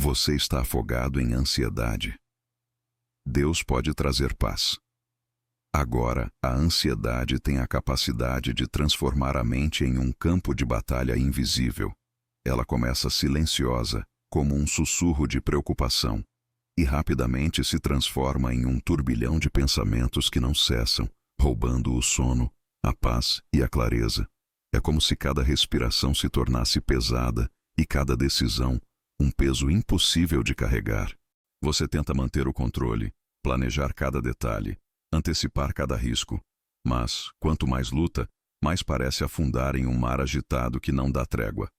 Você está afogado em ansiedade. Deus pode trazer paz. Agora, a ansiedade tem a capacidade de transformar a mente em um campo de batalha invisível. Ela começa silenciosa, como um sussurro de preocupação, e rapidamente se transforma em um turbilhão de pensamentos que não cessam, roubando o sono, a paz e a clareza. É como se cada respiração se tornasse pesada e cada decisão um peso impossível de carregar. Você tenta manter o controle, planejar cada detalhe, antecipar cada risco, mas, quanto mais luta, mais parece afundar em um mar agitado que não dá trégua.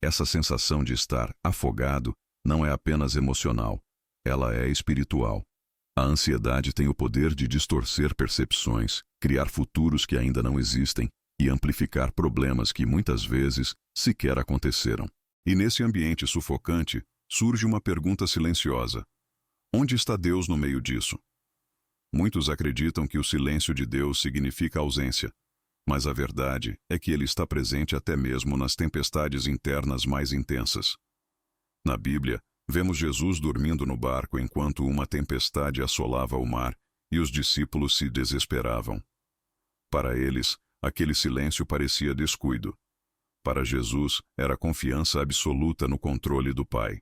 Essa sensação de estar afogado não é apenas emocional, ela é espiritual. A ansiedade tem o poder de distorcer percepções, criar futuros que ainda não existem e amplificar problemas que muitas vezes sequer aconteceram. E nesse ambiente sufocante, surge uma pergunta silenciosa: onde está Deus no meio disso? Muitos acreditam que o silêncio de Deus significa ausência, mas a verdade é que ele está presente até mesmo nas tempestades internas mais intensas. Na Bíblia, vemos Jesus dormindo no barco enquanto uma tempestade assolava o mar e os discípulos se desesperavam. Para eles, aquele silêncio parecia descuido. Para Jesus, era confiança absoluta no controle do Pai.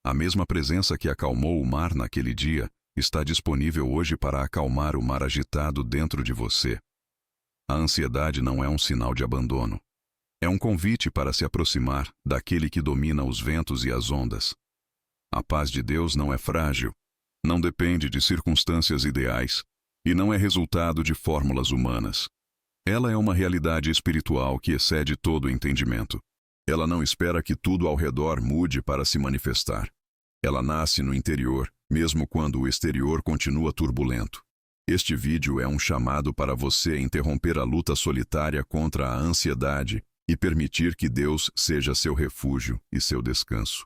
A mesma presença que acalmou o mar naquele dia está disponível hoje para acalmar o mar agitado dentro de você. A ansiedade não é um sinal de abandono. É um convite para se aproximar daquele que domina os ventos e as ondas. A paz de Deus não é frágil, não depende de circunstâncias ideais e não é resultado de fórmulas humanas. Ela é uma realidade espiritual que excede todo o entendimento. Ela não espera que tudo ao redor mude para se manifestar. Ela nasce no interior, mesmo quando o exterior continua turbulento. Este vídeo é um chamado para você interromper a luta solitária contra a ansiedade e permitir que Deus seja seu refúgio e seu descanso.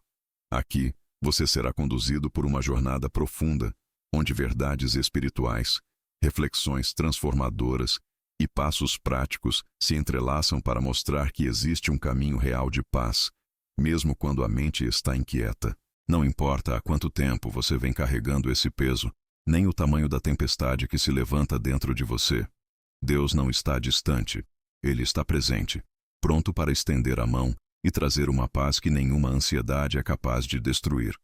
Aqui, você será conduzido por uma jornada profunda, onde verdades espirituais, reflexões transformadoras e passos práticos se entrelaçam para mostrar que existe um caminho real de paz, mesmo quando a mente está inquieta. Não importa há quanto tempo você vem carregando esse peso, nem o tamanho da tempestade que se levanta dentro de você. Deus não está distante, Ele está presente, pronto para estender a mão e trazer uma paz que nenhuma ansiedade é capaz de destruir.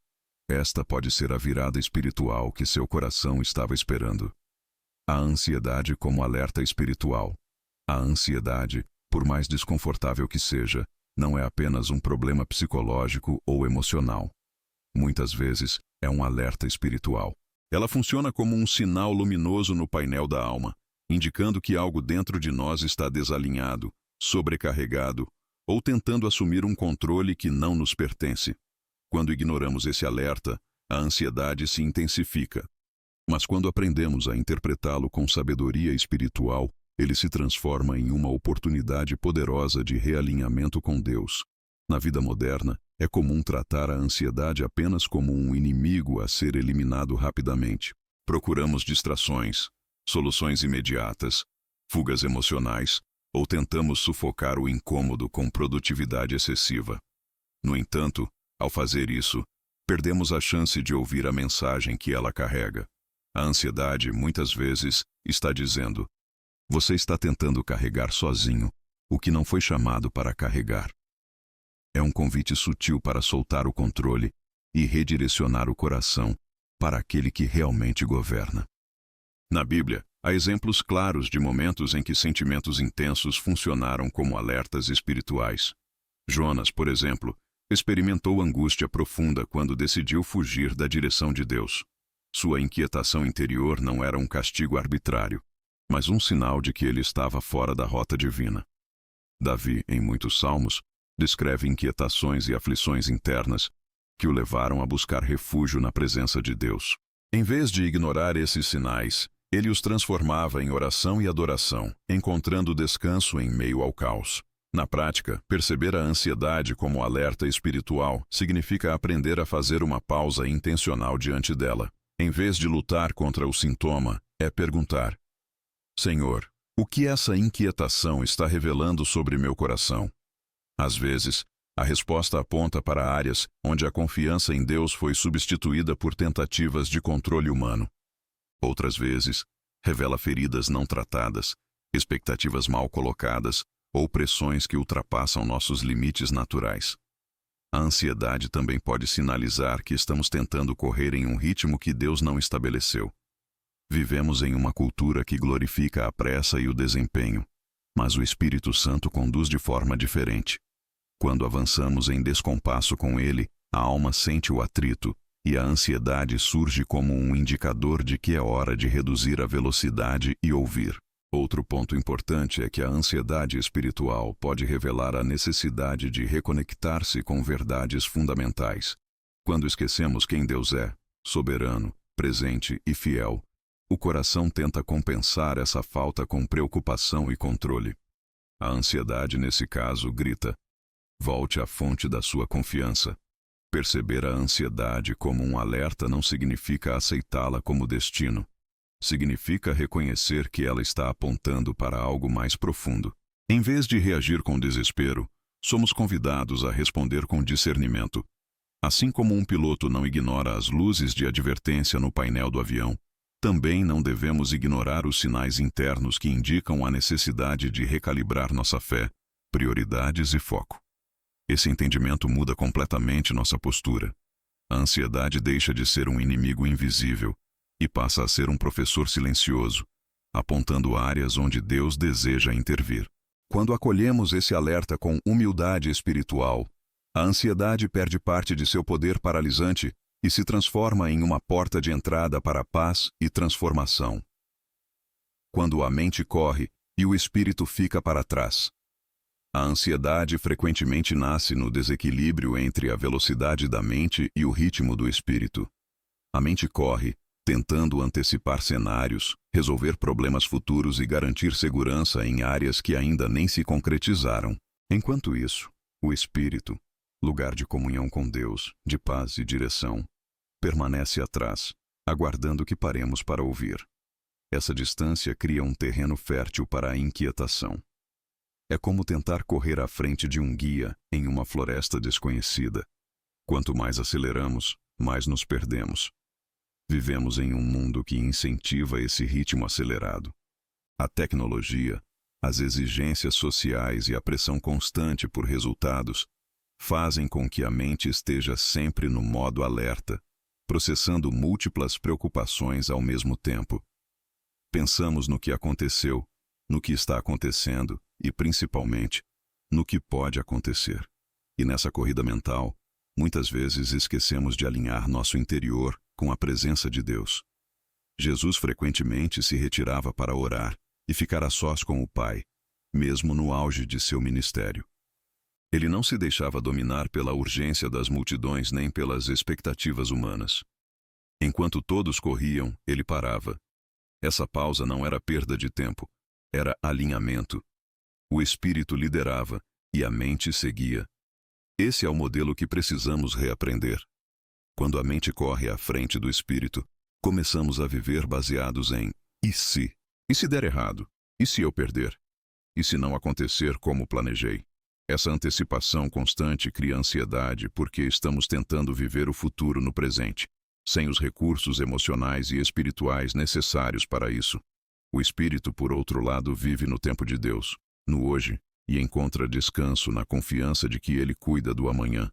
Esta pode ser a virada espiritual que seu coração estava esperando. A ansiedade como alerta espiritual. A ansiedade, por mais desconfortável que seja, não é apenas um problema psicológico ou emocional. Muitas vezes, é um alerta espiritual. Ela funciona como um sinal luminoso no painel da alma, indicando que algo dentro de nós está desalinhado, sobrecarregado, ou tentando assumir um controle que não nos pertence. Quando ignoramos esse alerta, a ansiedade se intensifica. Mas quando aprendemos a interpretá-lo com sabedoria espiritual, ele se transforma em uma oportunidade poderosa de realinhamento com Deus. Na vida moderna, é comum tratar a ansiedade apenas como um inimigo a ser eliminado rapidamente. Procuramos distrações, soluções imediatas, fugas emocionais, ou tentamos sufocar o incômodo com produtividade excessiva. No entanto, ao fazer isso, perdemos a chance de ouvir a mensagem que ela carrega. A ansiedade, muitas vezes, está dizendo: você está tentando carregar sozinho o que não foi chamado para carregar. É um convite sutil para soltar o controle e redirecionar o coração para aquele que realmente governa. Na Bíblia, há exemplos claros de momentos em que sentimentos intensos funcionaram como alertas espirituais. Jonas, por exemplo, experimentou angústia profunda quando decidiu fugir da direção de Deus. Sua inquietação interior não era um castigo arbitrário, mas um sinal de que ele estava fora da rota divina. Davi, em muitos salmos, descreve inquietações e aflições internas que o levaram a buscar refúgio na presença de Deus. Em vez de ignorar esses sinais, ele os transformava em oração e adoração, encontrando descanso em meio ao caos. Na prática, perceber a ansiedade como alerta espiritual significa aprender a fazer uma pausa intencional diante dela. Em vez de lutar contra o sintoma, é perguntar: Senhor, o que essa inquietação está revelando sobre meu coração? Às vezes, A resposta aponta para áreas onde a confiança em Deus foi substituída por tentativas de controle humano. Outras vezes, revela feridas não tratadas, expectativas mal colocadas ou pressões que ultrapassam nossos limites naturais. A ansiedade também pode sinalizar que estamos tentando correr em um ritmo que Deus não estabeleceu. Vivemos em uma cultura que glorifica a pressa e o desempenho, mas o Espírito Santo conduz de forma diferente. Quando avançamos em descompasso com ele, a alma sente o atrito, e a ansiedade surge como um indicador de que é hora de reduzir a velocidade e ouvir. Outro ponto importante é que a ansiedade espiritual pode revelar a necessidade de reconectar-se com verdades fundamentais. Quando esquecemos quem Deus é, soberano, presente e fiel, o coração tenta compensar essa falta com preocupação e controle. A ansiedade, nesse caso, grita: volte à fonte da sua confiança. Perceber a ansiedade como um alerta não significa aceitá-la como destino. Significa reconhecer que ela está apontando para algo mais profundo. Em vez de reagir com desespero, somos convidados a responder com discernimento. Assim como um piloto não ignora as luzes de advertência no painel do avião, também não devemos ignorar os sinais internos que indicam a necessidade de recalibrar nossa fé, prioridades e foco. Esse entendimento muda completamente nossa postura. A ansiedade deixa de ser um inimigo invisível e passa a ser um professor silencioso, apontando áreas onde Deus deseja intervir. Quando acolhemos esse alerta com humildade espiritual, a ansiedade perde parte de seu poder paralisante e se transforma em uma porta de entrada para a paz e transformação. Quando a mente corre e o espírito fica para trás. A ansiedade frequentemente nasce no desequilíbrio entre a velocidade da mente e o ritmo do espírito. A mente corre, tentando antecipar cenários, resolver problemas futuros e garantir segurança em áreas que ainda nem se concretizaram. Enquanto isso, o espírito, lugar de comunhão com Deus, de paz e direção, permanece atrás, aguardando que paremos para ouvir. Essa distância cria um terreno fértil para a inquietação. É como tentar correr à frente de um guia em uma floresta desconhecida. Quanto mais aceleramos, mais nos perdemos. Vivemos em um mundo que incentiva esse ritmo acelerado. A tecnologia, as exigências sociais e a pressão constante por resultados fazem com que a mente esteja sempre no modo alerta, processando múltiplas preocupações ao mesmo tempo. Pensamos no que aconteceu, no que está acontecendo e, principalmente, no que pode acontecer. E nessa corrida mental, muitas vezes esquecemos de alinhar nosso interior com a presença de Deus. Jesus frequentemente se retirava para orar e ficar a sós com o Pai, mesmo no auge de seu ministério. Ele não se deixava dominar pela urgência das multidões nem pelas expectativas humanas. Enquanto todos corriam, ele parava. Essa pausa não era perda de tempo, era alinhamento. O espírito liderava e a mente seguia. Esse é o modelo que precisamos reaprender. Quando a mente corre à frente do espírito, começamos a viver baseados em "e se? E se der errado? E se eu perder? E se não acontecer como planejei?" Essa antecipação constante cria ansiedade porque estamos tentando viver o futuro no presente, sem os recursos emocionais e espirituais necessários para isso. O espírito, por outro lado, vive no tempo de Deus, no hoje, e encontra descanso na confiança de que Ele cuida do amanhã.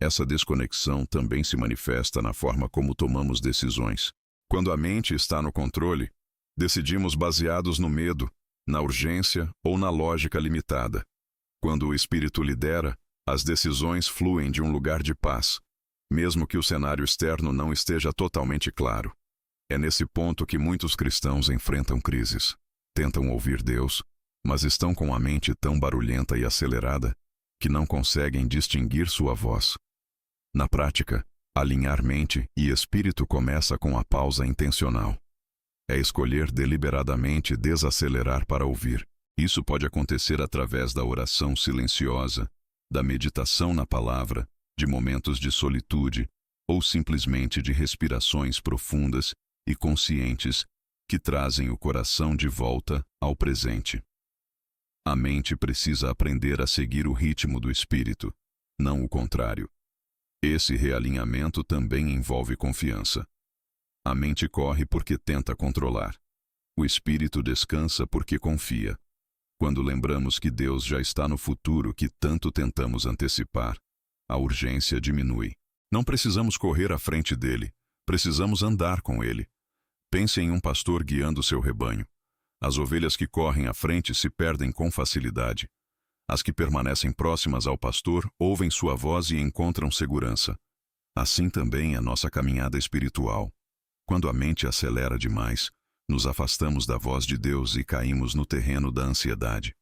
Essa desconexão também se manifesta na forma como tomamos decisões. Quando a mente está no controle, decidimos baseados no medo, na urgência ou na lógica limitada. Quando o espírito lidera, as decisões fluem de um lugar de paz, mesmo que o cenário externo não esteja totalmente claro. É nesse ponto que muitos cristãos enfrentam crises. Tentam ouvir Deus, mas estão com a mente tão barulhenta e acelerada que não conseguem distinguir sua voz. Na prática, alinhar mente e espírito começa com a pausa intencional. É escolher deliberadamente desacelerar para ouvir. Isso pode acontecer através da oração silenciosa, da meditação na palavra, de momentos de solitude ou simplesmente de respirações profundas e conscientes que trazem o coração de volta ao presente. A mente precisa aprender a seguir o ritmo do espírito, não o contrário. Esse realinhamento também envolve confiança. A mente corre porque tenta controlar. O espírito descansa porque confia. Quando lembramos que Deus já está no futuro que tanto tentamos antecipar, a urgência diminui. Não precisamos correr à frente dele, precisamos andar com ele. Pense em um pastor guiando seu rebanho. As ovelhas que correm à frente se perdem com facilidade. As que permanecem próximas ao pastor ouvem sua voz e encontram segurança. Assim também é nossa caminhada espiritual. Quando a mente acelera demais, nos afastamos da voz de Deus e caímos no terreno da ansiedade.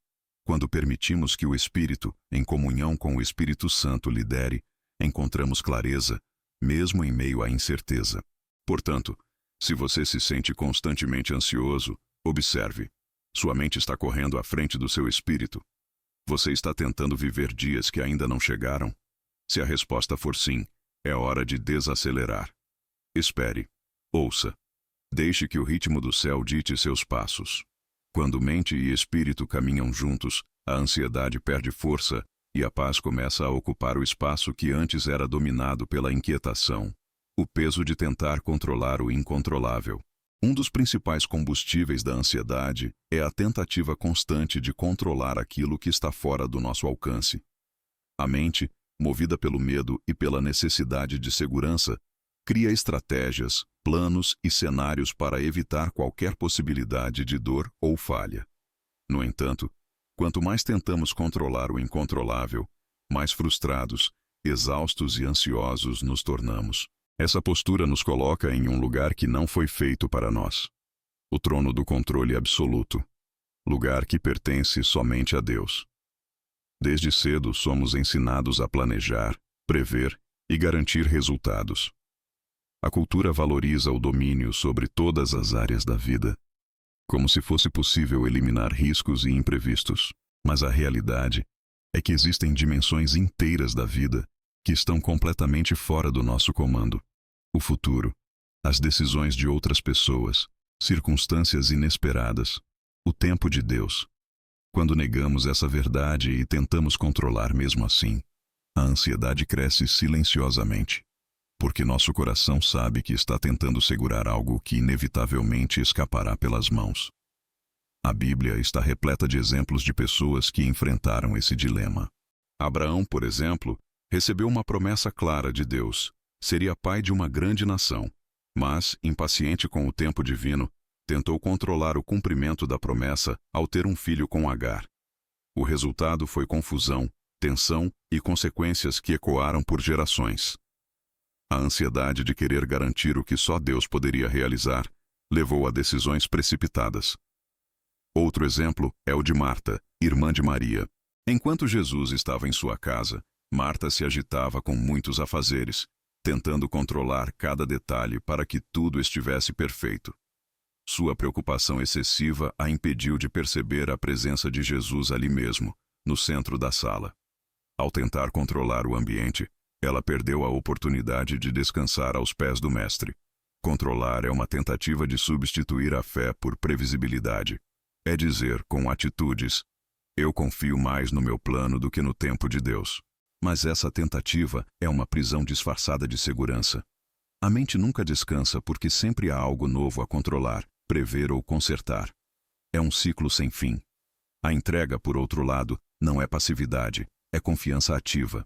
Quando permitimos que o Espírito, em comunhão com o Espírito Santo, lidere, encontramos clareza, mesmo em meio à incerteza. Portanto, se você se sente constantemente ansioso, observe. Sua mente está correndo à frente do seu espírito. Você está tentando viver dias que ainda não chegaram? Se a resposta for sim, é hora de desacelerar. Espere. Ouça. Deixe que o ritmo do céu dite seus passos. Quando mente e espírito caminham juntos, a ansiedade perde força e a paz começa a ocupar o espaço que antes era dominado pela inquietação. O peso de tentar controlar o incontrolável. Um dos principais combustíveis da ansiedade é a tentativa constante de controlar aquilo que está fora do nosso alcance. A mente, movida pelo medo e pela necessidade de segurança, cria estratégias, planos e cenários para evitar qualquer possibilidade de dor ou falha. No entanto, quanto mais tentamos controlar o incontrolável, mais frustrados, exaustos e ansiosos nos tornamos. Essa postura nos coloca em um lugar que não foi feito para nós. O trono do controle absoluto. Lugar que pertence somente a Deus. Desde cedo somos ensinados a planejar, prever e garantir resultados. A cultura valoriza o domínio sobre todas as áreas da vida, como se fosse possível eliminar riscos e imprevistos. Mas a realidade é que existem dimensões inteiras da vida que estão completamente fora do nosso comando. O futuro, as decisões de outras pessoas, circunstâncias inesperadas, o tempo de Deus. Quando negamos essa verdade e tentamos controlar mesmo assim, a ansiedade cresce silenciosamente, porque nosso coração sabe que está tentando segurar algo que inevitavelmente escapará pelas mãos. A Bíblia está repleta de exemplos de pessoas que enfrentaram esse dilema. Abraão, por exemplo, recebeu uma promessa clara de Deus. Seria pai de uma grande nação, mas, impaciente com o tempo divino, tentou controlar o cumprimento da promessa ao ter um filho com Agar. O resultado foi confusão, tensão e consequências que ecoaram por gerações. A ansiedade de querer garantir o que só Deus poderia realizar levou a decisões precipitadas. Outro exemplo é o de Marta, irmã de Maria. Enquanto Jesus estava em sua casa, Marta se agitava com muitos afazeres, tentando controlar cada detalhe para que tudo estivesse perfeito. Sua preocupação excessiva a impediu de perceber a presença de Jesus ali mesmo, no centro da sala. Ao tentar controlar o ambiente, ela perdeu a oportunidade de descansar aos pés do Mestre. Controlar é uma tentativa de substituir a fé por previsibilidade. É dizer, com atitudes, eu confio mais no meu plano do que no tempo de Deus. Mas essa tentativa é uma prisão disfarçada de segurança. A mente nunca descansa porque sempre há algo novo a controlar, prever ou consertar. É um ciclo sem fim. A entrega, por outro lado, não é passividade, é confiança ativa.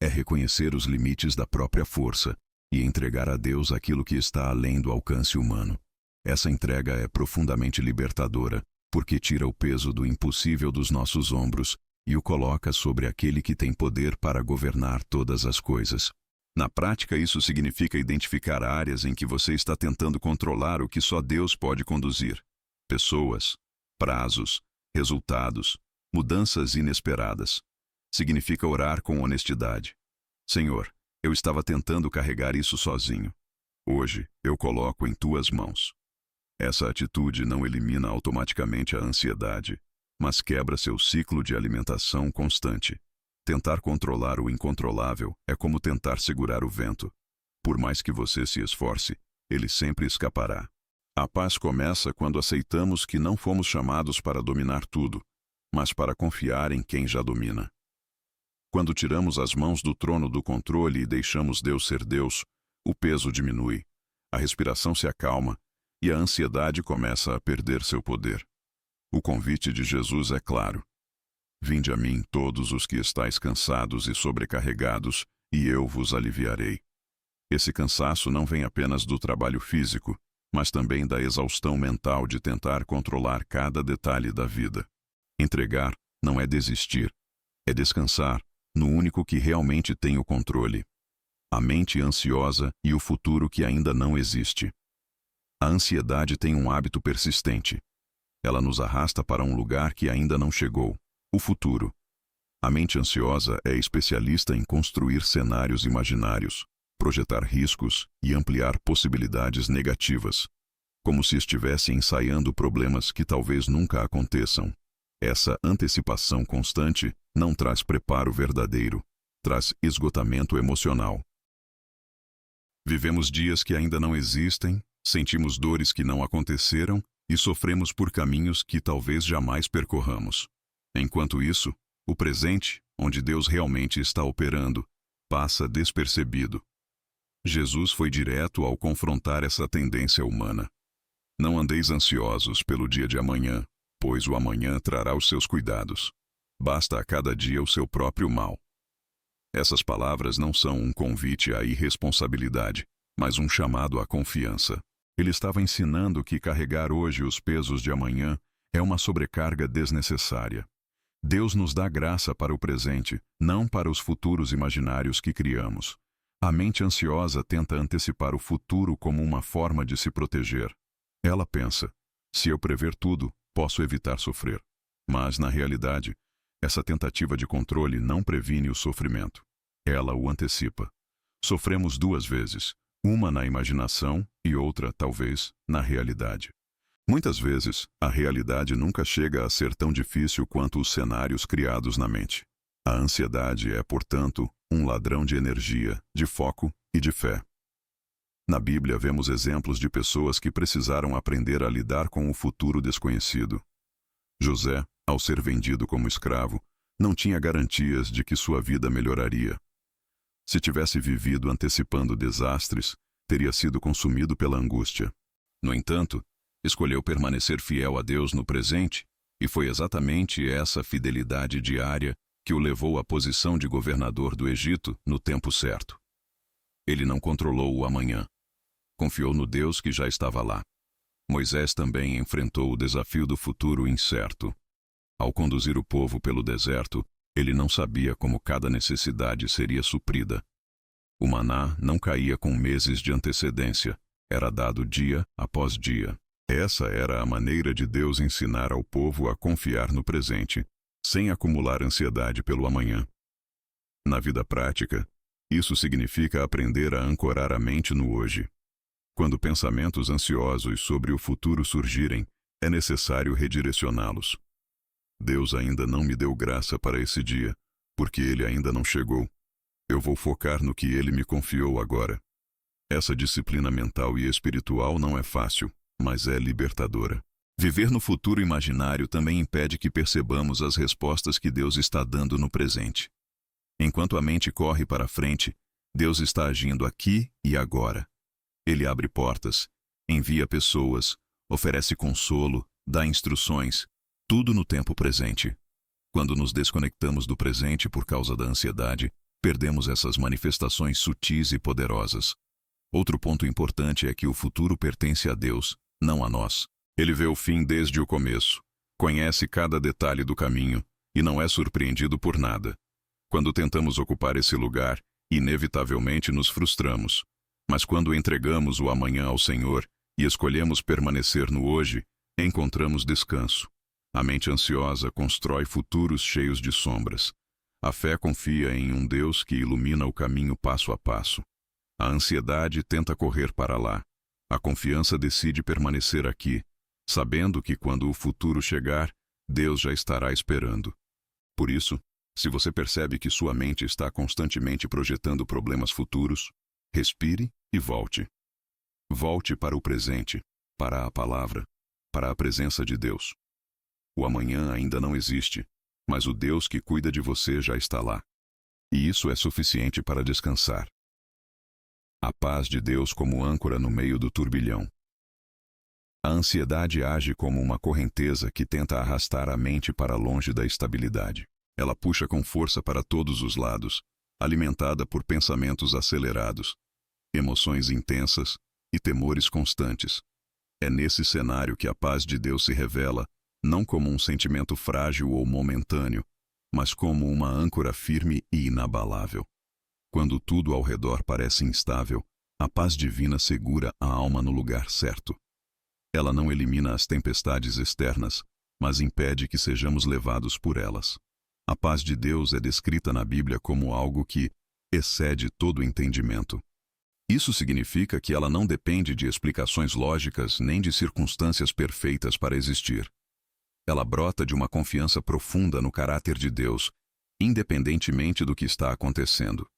É reconhecer os limites da própria força e entregar a Deus aquilo que está além do alcance humano. Essa entrega é profundamente libertadora, porque tira o peso do impossível dos nossos ombros e o coloca sobre aquele que tem poder para governar todas as coisas. Na prática, isso significa identificar áreas em que você está tentando controlar o que só Deus pode conduzir. Pessoas, prazos, resultados, mudanças inesperadas. Significa orar com honestidade. Senhor, eu estava tentando carregar isso sozinho. Hoje, eu coloco em tuas mãos. Essa atitude não elimina automaticamente a ansiedade, mas quebra seu ciclo de alimentação constante. Tentar controlar o incontrolável é como tentar segurar o vento. Por mais que você se esforce, ele sempre escapará. A paz começa quando aceitamos que não fomos chamados para dominar tudo, mas para confiar em quem já domina. Quando tiramos as mãos do trono do controle e deixamos Deus ser Deus, o peso diminui, a respiração se acalma e a ansiedade começa a perder seu poder. O convite de Jesus é claro: vinde a mim todos os que estáis cansados e sobrecarregados, e eu vos aliviarei. Esse cansaço não vem apenas do trabalho físico, mas também da exaustão mental de tentar controlar cada detalhe da vida. Entregar não é desistir, é descansar no único que realmente tem o controle. A mente ansiosa e o futuro que ainda não existe. A ansiedade tem um hábito persistente. Ela nos arrasta para um lugar que ainda não chegou, o futuro. A mente ansiosa é especialista em construir cenários imaginários, projetar riscos e ampliar possibilidades negativas, como se estivesse ensaiando problemas que talvez nunca aconteçam. Essa antecipação constante não traz preparo verdadeiro, traz esgotamento emocional. Vivemos dias que ainda não existem, sentimos dores que não aconteceram e sofremos por caminhos que talvez jamais percorramos. Enquanto isso, o presente, onde Deus realmente está operando, passa despercebido. Jesus foi direto ao confrontar essa tendência humana. Não andeis ansiosos pelo dia de amanhã, pois o amanhã trará os seus cuidados. Basta a cada dia o seu próprio mal. Essas palavras não são um convite à irresponsabilidade, mas um chamado à confiança. Ele estava ensinando que carregar hoje os pesos de amanhã é uma sobrecarga desnecessária. Deus nos dá graça para o presente, não para os futuros imaginários que criamos. A mente ansiosa tenta antecipar o futuro como uma forma de se proteger. Ela pensa: se eu prever tudo, posso evitar sofrer. Mas, na realidade, essa tentativa de controle não previne o sofrimento. Ela o antecipa. Sofremos duas vezes, uma na imaginação e outra, talvez, na realidade. Muitas vezes, a realidade nunca chega a ser tão difícil quanto os cenários criados na mente. A ansiedade é, portanto, um ladrão de energia, de foco e de fé. Na Bíblia vemos exemplos de pessoas que precisaram aprender a lidar com o futuro desconhecido. José, ao ser vendido como escravo, não tinha garantias de que sua vida melhoraria. Se tivesse vivido antecipando desastres, teria sido consumido pela angústia. No entanto, escolheu permanecer fiel a Deus no presente, e foi exatamente essa fidelidade diária que o levou à posição de governador do Egito no tempo certo. Ele não controlou o amanhã. Confiou no Deus que já estava lá. Moisés também enfrentou o desafio do futuro incerto. Ao conduzir o povo pelo deserto, ele não sabia como cada necessidade seria suprida. O maná não caía com meses de antecedência, era dado dia após dia. Essa era a maneira de Deus ensinar ao povo a confiar no presente, sem acumular ansiedade pelo amanhã. Na vida prática, isso significa aprender a ancorar a mente no hoje. Quando pensamentos ansiosos sobre o futuro surgirem, é necessário redirecioná-los. Deus ainda não me deu graça para esse dia, porque ele ainda não chegou. Eu vou focar no que ele me confiou agora. Essa disciplina mental e espiritual não é fácil, mas é libertadora. Viver no futuro imaginário também impede que percebamos as respostas que Deus está dando no presente. Enquanto a mente corre para frente, Deus está agindo aqui e agora. Ele abre portas, envia pessoas, oferece consolo, dá instruções, tudo no tempo presente. Quando nos desconectamos do presente por causa da ansiedade, perdemos essas manifestações sutis e poderosas. Outro ponto importante é que o futuro pertence a Deus, não a nós. Ele vê o fim desde o começo, conhece cada detalhe do caminho e não é surpreendido por nada. Quando tentamos ocupar esse lugar, inevitavelmente nos frustramos. Mas quando entregamos o amanhã ao Senhor e escolhemos permanecer no hoje, encontramos descanso. A mente ansiosa constrói futuros cheios de sombras. A fé confia em um Deus que ilumina o caminho passo a passo. A ansiedade tenta correr para lá. A confiança decide permanecer aqui, sabendo que quando o futuro chegar, Deus já estará esperando. Por isso, se você percebe que sua mente está constantemente projetando problemas futuros, respire e volte. Volte para o presente, para a palavra, para a presença de Deus. O amanhã ainda não existe, mas o Deus que cuida de você já está lá. E isso é suficiente para descansar. A paz de Deus como âncora no meio do turbilhão. A ansiedade age como uma correnteza que tenta arrastar a mente para longe da estabilidade. Ela puxa com força para todos os lados, alimentada por pensamentos acelerados, emoções intensas e temores constantes. É nesse cenário que a paz de Deus se revela, não como um sentimento frágil ou momentâneo, mas como uma âncora firme e inabalável. Quando tudo ao redor parece instável, a paz divina segura a alma no lugar certo. Ela não elimina as tempestades externas, mas impede que sejamos levados por elas. A paz de Deus é descrita na Bíblia como algo que excede todo entendimento. Isso significa que ela não depende de explicações lógicas nem de circunstâncias perfeitas para existir. Ela brota de uma confiança profunda no caráter de Deus, independentemente do que está acontecendo.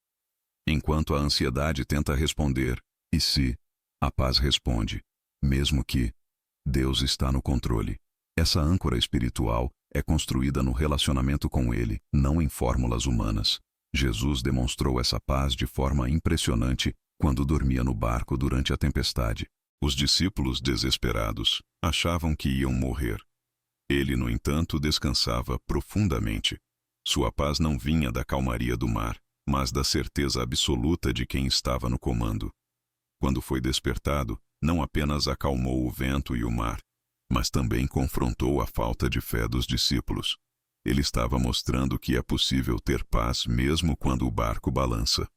Enquanto a ansiedade tenta responder, e se, a paz responde, mesmo que, Deus está no controle. Essa âncora espiritual é construída no relacionamento com Ele, não em fórmulas humanas. Jesus demonstrou essa paz de forma impressionante quando dormia no barco durante a tempestade. Os discípulos, desesperados, achavam que iam morrer. Ele, no entanto, descansava profundamente. Sua paz não vinha da calmaria do mar, mas da certeza absoluta de quem estava no comando. Quando foi despertado, não apenas acalmou o vento e o mar, mas também confrontou a falta de fé dos discípulos. Ele estava mostrando que é possível ter paz mesmo quando o barco balança.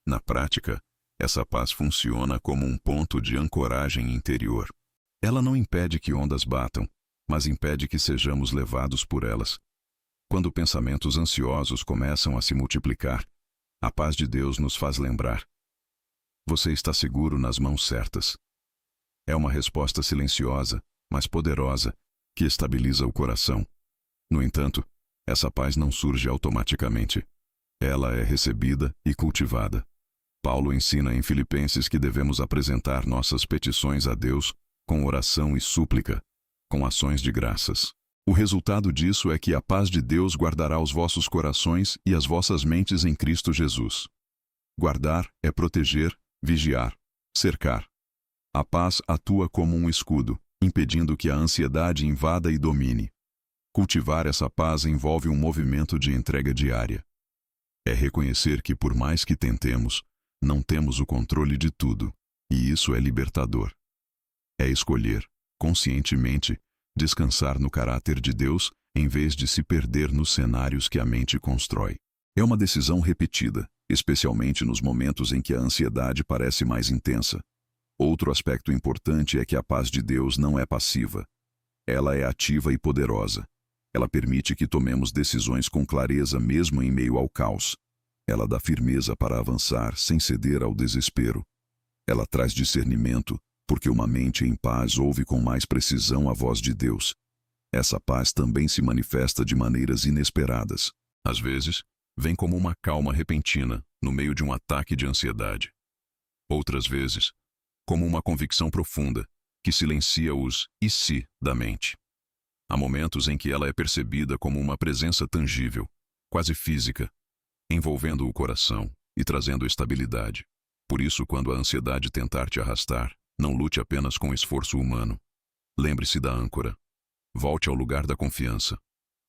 Na prática, essa paz funciona como um ponto de ancoragem interior. Ela não impede que ondas batam, mas impede que sejamos levados por elas. Quando pensamentos ansiosos começam a se multiplicar, a paz de Deus nos faz lembrar: você está seguro nas mãos certas. É uma resposta silenciosa, mas poderosa, que estabiliza o coração. No entanto, essa paz não surge automaticamente. Ela é recebida e cultivada. Paulo ensina em Filipenses que devemos apresentar nossas petições a Deus com oração e súplica, com ações de graças. O resultado disso é que a paz de Deus guardará os vossos corações e as vossas mentes em Cristo Jesus. Guardar é proteger, vigiar, cercar. A paz atua como um escudo, impedindo que a ansiedade invada e domine. Cultivar essa paz envolve um movimento de entrega diária. É reconhecer que, por mais que tentemos, não temos o controle de tudo, e isso é libertador. É escolher, conscientemente, descansar no caráter de Deus em vez de se perder nos cenários que a mente constrói. É uma decisão repetida, especialmente nos momentos em que a ansiedade parece mais intensa. Outro aspecto importante é que a paz de Deus não é passiva. Ela é ativa e poderosa. Ela permite que tomemos decisões com clareza mesmo em meio ao caos. Ela dá firmeza para avançar sem ceder ao desespero. Ela traz discernimento, porque uma mente em paz ouve com mais precisão a voz de Deus. Essa paz também se manifesta de maneiras inesperadas. Às vezes, vem como uma calma repentina, no meio de um ataque de ansiedade. Outras vezes, como uma convicção profunda, que silencia os "e se" da mente. Há momentos em que ela é percebida como uma presença tangível, quase física, envolvendo o coração e trazendo estabilidade. Por isso, quando a ansiedade tentar te arrastar, não lute apenas com esforço humano. Lembre-se da âncora. Volte ao lugar da confiança.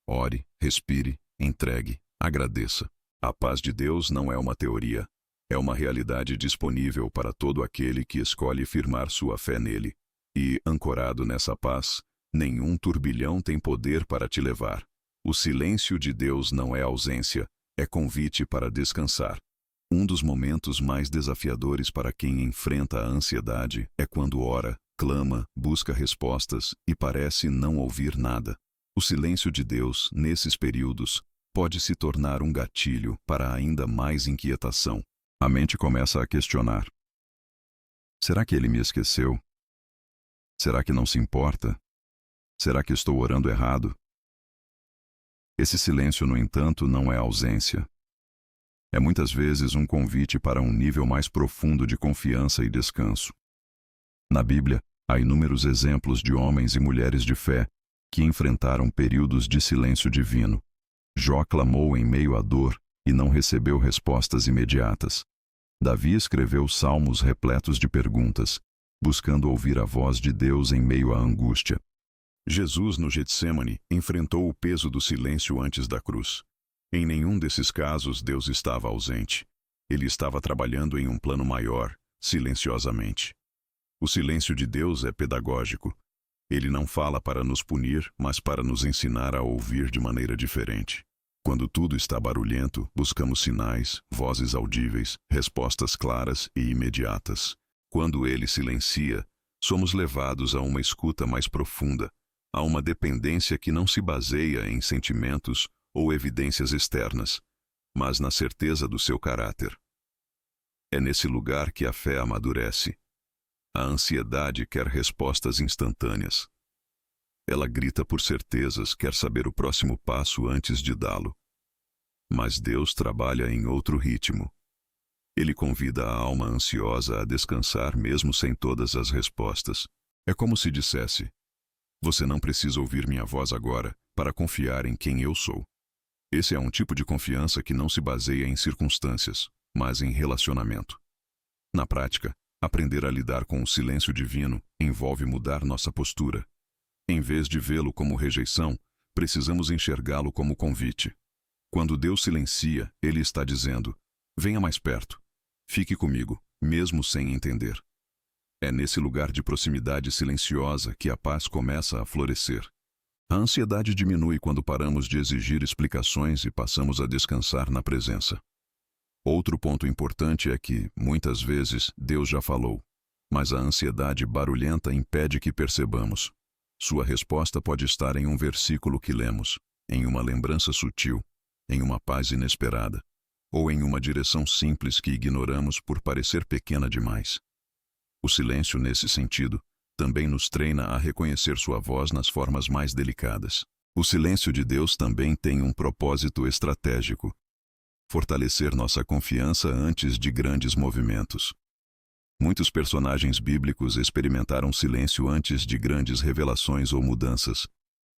Ore, respire, entregue, agradeça. A paz de Deus não é uma teoria. É uma realidade disponível para todo aquele que escolhe firmar sua fé nele. E, ancorado nessa paz, nenhum turbilhão tem poder para te levar. O silêncio de Deus não é ausência, é convite para descansar. Um dos momentos mais desafiadores para quem enfrenta a ansiedade é quando ora, clama, busca respostas e parece não ouvir nada. O silêncio de Deus, nesses períodos, pode se tornar um gatilho para ainda mais inquietação. A mente começa a questionar: será que ele me esqueceu? Será que não se importa? Será que estou orando errado? Esse silêncio, no entanto, não é ausência. É muitas vezes um convite para um nível mais profundo de confiança e descanso. Na Bíblia, há inúmeros exemplos de homens e mulheres de fé que enfrentaram períodos de silêncio divino. Jó clamou em meio à dor, e não recebeu respostas imediatas. Davi escreveu salmos repletos de perguntas, buscando ouvir a voz de Deus em meio à angústia. Jesus, no Getsêmani, enfrentou o peso do silêncio antes da cruz. Em nenhum desses casos Deus estava ausente. Ele estava trabalhando em um plano maior, silenciosamente. O silêncio de Deus é pedagógico. Ele não fala para nos punir, mas para nos ensinar a ouvir de maneira diferente. Quando tudo está barulhento, buscamos sinais, vozes audíveis, respostas claras e imediatas. Quando ele silencia, somos levados a uma escuta mais profunda, a uma dependência que não se baseia em sentimentos ou evidências externas, mas na certeza do seu caráter. É nesse lugar que a fé amadurece. A ansiedade quer respostas instantâneas. Ela grita por certezas, quer saber o próximo passo antes de dá-lo. Mas Deus trabalha em outro ritmo. Ele convida a alma ansiosa a descansar mesmo sem todas as respostas. É como se dissesse: você não precisa ouvir minha voz agora para confiar em quem eu sou. Esse é um tipo de confiança que não se baseia em circunstâncias, mas em relacionamento. Na prática, aprender a lidar com o silêncio divino envolve mudar nossa postura. Em vez de vê-lo como rejeição, precisamos enxergá-lo como convite. Quando Deus silencia, Ele está dizendo: venha mais perto. Fique comigo, mesmo sem entender. É nesse lugar de proximidade silenciosa que a paz começa a florescer. A ansiedade diminui quando paramos de exigir explicações e passamos a descansar na presença. Outro ponto importante é que, muitas vezes, Deus já falou, mas a ansiedade barulhenta impede que percebamos. Sua resposta pode estar em um versículo que lemos, em uma lembrança sutil, em uma paz inesperada, ou em uma direção simples que ignoramos por parecer pequena demais. O silêncio, nesse sentido, também nos treina a reconhecer sua voz nas formas mais delicadas. O silêncio de Deus também tem um propósito estratégico: fortalecer nossa confiança antes de grandes movimentos. Muitos personagens bíblicos experimentaram silêncio antes de grandes revelações ou mudanças.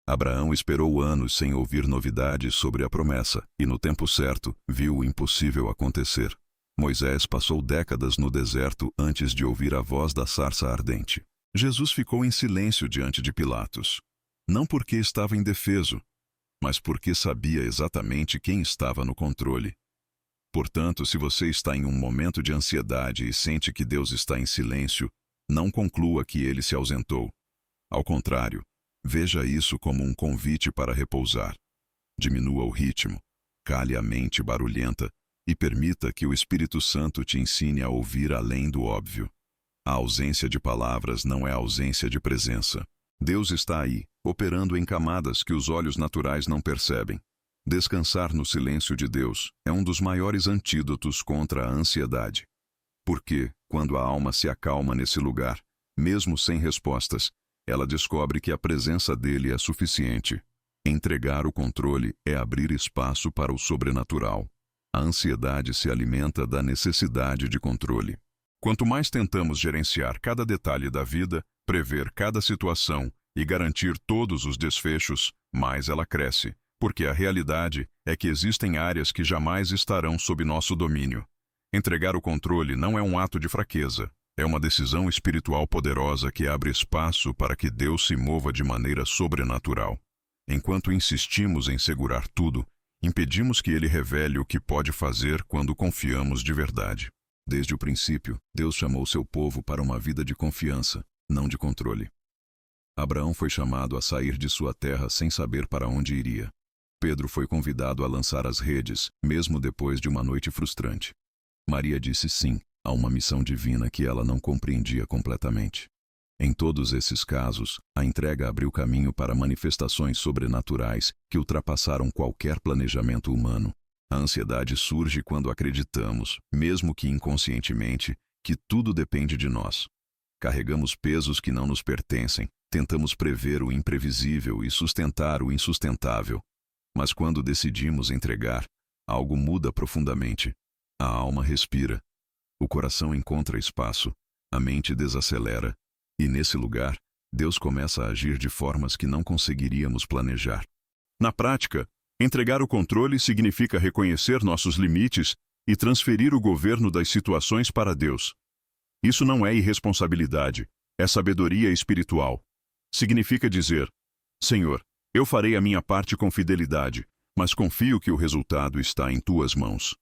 Abraão esperou anos sem ouvir novidades sobre a promessa, e no tempo certo, viu o impossível acontecer. Moisés passou décadas no deserto antes de ouvir a voz da sarça ardente. Jesus ficou em silêncio diante de Pilatos, não porque estava indefeso, mas porque sabia exatamente quem estava no controle. Portanto, se você está em um momento de ansiedade e sente que Deus está em silêncio, não conclua que ele se ausentou. Ao contrário, veja isso como um convite para repousar. Diminua o ritmo, cale a mente barulhenta e permita que o Espírito Santo te ensine a ouvir além do óbvio. A ausência de palavras não é ausência de presença. Deus está aí, operando em camadas que os olhos naturais não percebem. Descansar no silêncio de Deus é um dos maiores antídotos contra a ansiedade. Porque, quando a alma se acalma nesse lugar, mesmo sem respostas, ela descobre que a presença dele é suficiente. Entregar o controle é abrir espaço para o sobrenatural. A ansiedade se alimenta da necessidade de controle. Quanto mais tentamos gerenciar cada detalhe da vida, prever cada situação e garantir todos os desfechos, mais ela cresce, porque a realidade é que existem áreas que jamais estarão sob nosso domínio. Entregar o controle não é um ato de fraqueza, é uma decisão espiritual poderosa que abre espaço para que Deus se mova de maneira sobrenatural. Enquanto insistimos em segurar tudo, impedimos que Ele revele o que pode fazer quando confiamos de verdade. Desde o princípio, Deus chamou seu povo para uma vida de confiança, não de controle. Abraão foi chamado a sair de sua terra sem saber para onde iria. Pedro foi convidado a lançar as redes, mesmo depois de uma noite frustrante. Maria disse sim a uma missão divina que ela não compreendia completamente. Em todos esses casos, a entrega abriu caminho para manifestações sobrenaturais que ultrapassaram qualquer planejamento humano. A ansiedade surge quando acreditamos, mesmo que inconscientemente, que tudo depende de nós. Carregamos pesos que não nos pertencem, tentamos prever o imprevisível e sustentar o insustentável. Mas quando decidimos entregar, algo muda profundamente. A alma respira, o coração encontra espaço, a mente desacelera, e nesse lugar, Deus começa a agir de formas que não conseguiríamos planejar. Na prática, Entregar o controle significa reconhecer nossos limites e transferir o governo das situações para Deus. Isso não é irresponsabilidade, é sabedoria espiritual. Significa dizer: Senhor, eu farei a minha parte com fidelidade, mas confio que o resultado está em tuas mãos.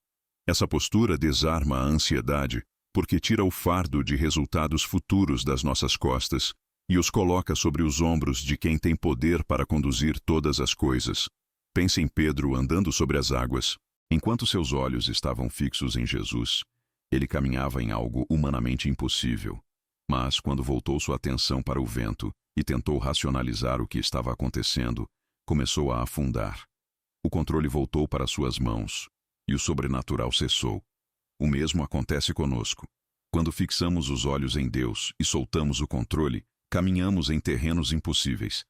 Essa postura desarma a ansiedade, porque tira o fardo de resultados futuros das nossas costas e os coloca sobre os ombros de quem tem poder para conduzir todas as coisas. Pense em Pedro andando sobre as águas. Enquanto seus olhos estavam fixos em Jesus, ele caminhava em algo humanamente impossível. Mas, quando voltou sua atenção para o vento e tentou racionalizar o que estava acontecendo, começou a afundar. O controle voltou para suas mãos, e o sobrenatural cessou. O mesmo acontece conosco. Quando fixamos os olhos em Deus e soltamos o controle, caminhamos em terrenos impossíveis.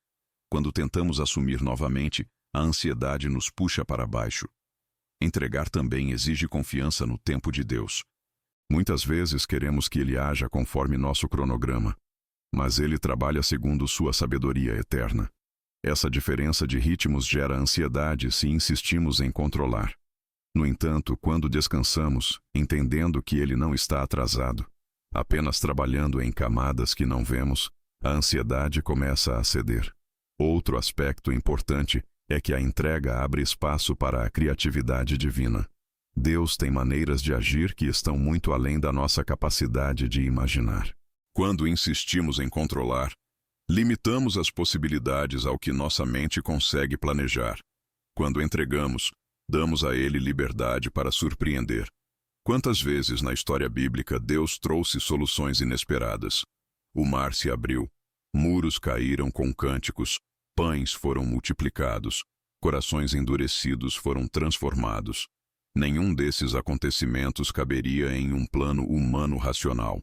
Quando tentamos assumir novamente, a ansiedade nos puxa para baixo. Entregar também exige confiança no tempo de Deus. Muitas vezes queremos que Ele haja conforme nosso cronograma, mas Ele trabalha segundo sua sabedoria eterna. Essa diferença de ritmos gera ansiedade se insistimos em controlar. No entanto, quando descansamos, entendendo que Ele não está atrasado, apenas trabalhando em camadas que não vemos, a ansiedade começa a ceder. Outro aspecto importante é que a entrega abre espaço para a criatividade divina. Deus tem maneiras de agir que estão muito além da nossa capacidade de imaginar. Quando insistimos em controlar, limitamos as possibilidades ao que nossa mente consegue planejar. Quando entregamos, damos a Ele liberdade para surpreender. Quantas vezes na história bíblica Deus trouxe soluções inesperadas? O mar se abriu, muros caíram com cânticos, pães foram multiplicados, corações endurecidos foram transformados. Nenhum desses acontecimentos caberia em um plano humano racional.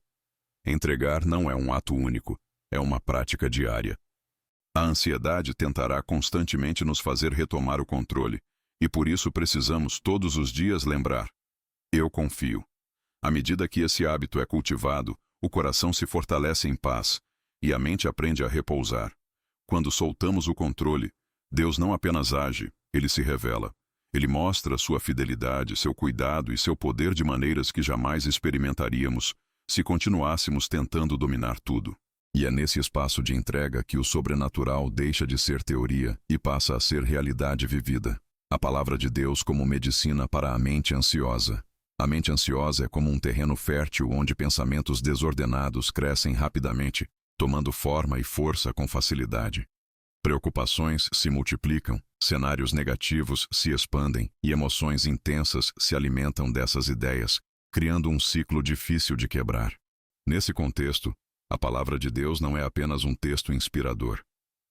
Entregar não é um ato único, é uma prática diária. A ansiedade tentará constantemente nos fazer retomar o controle, e por isso precisamos todos os dias lembrar: eu confio. À medida que esse hábito é cultivado, o coração se fortalece em paz, e a mente aprende a repousar. Quando soltamos o controle, Deus não apenas age, Ele se revela. Ele mostra sua fidelidade, seu cuidado e seu poder de maneiras que jamais experimentaríamos se continuássemos tentando dominar tudo. E é nesse espaço de entrega que o sobrenatural deixa de ser teoria e passa a ser realidade vivida. A palavra de Deus como medicina para a mente ansiosa. A mente ansiosa é como um terreno fértil onde pensamentos desordenados crescem rapidamente, tomando forma e força com facilidade. Preocupações se multiplicam, cenários negativos se expandem e emoções intensas se alimentam dessas ideias, criando um ciclo difícil de quebrar. Nesse contexto, a palavra de Deus não é apenas um texto inspirador.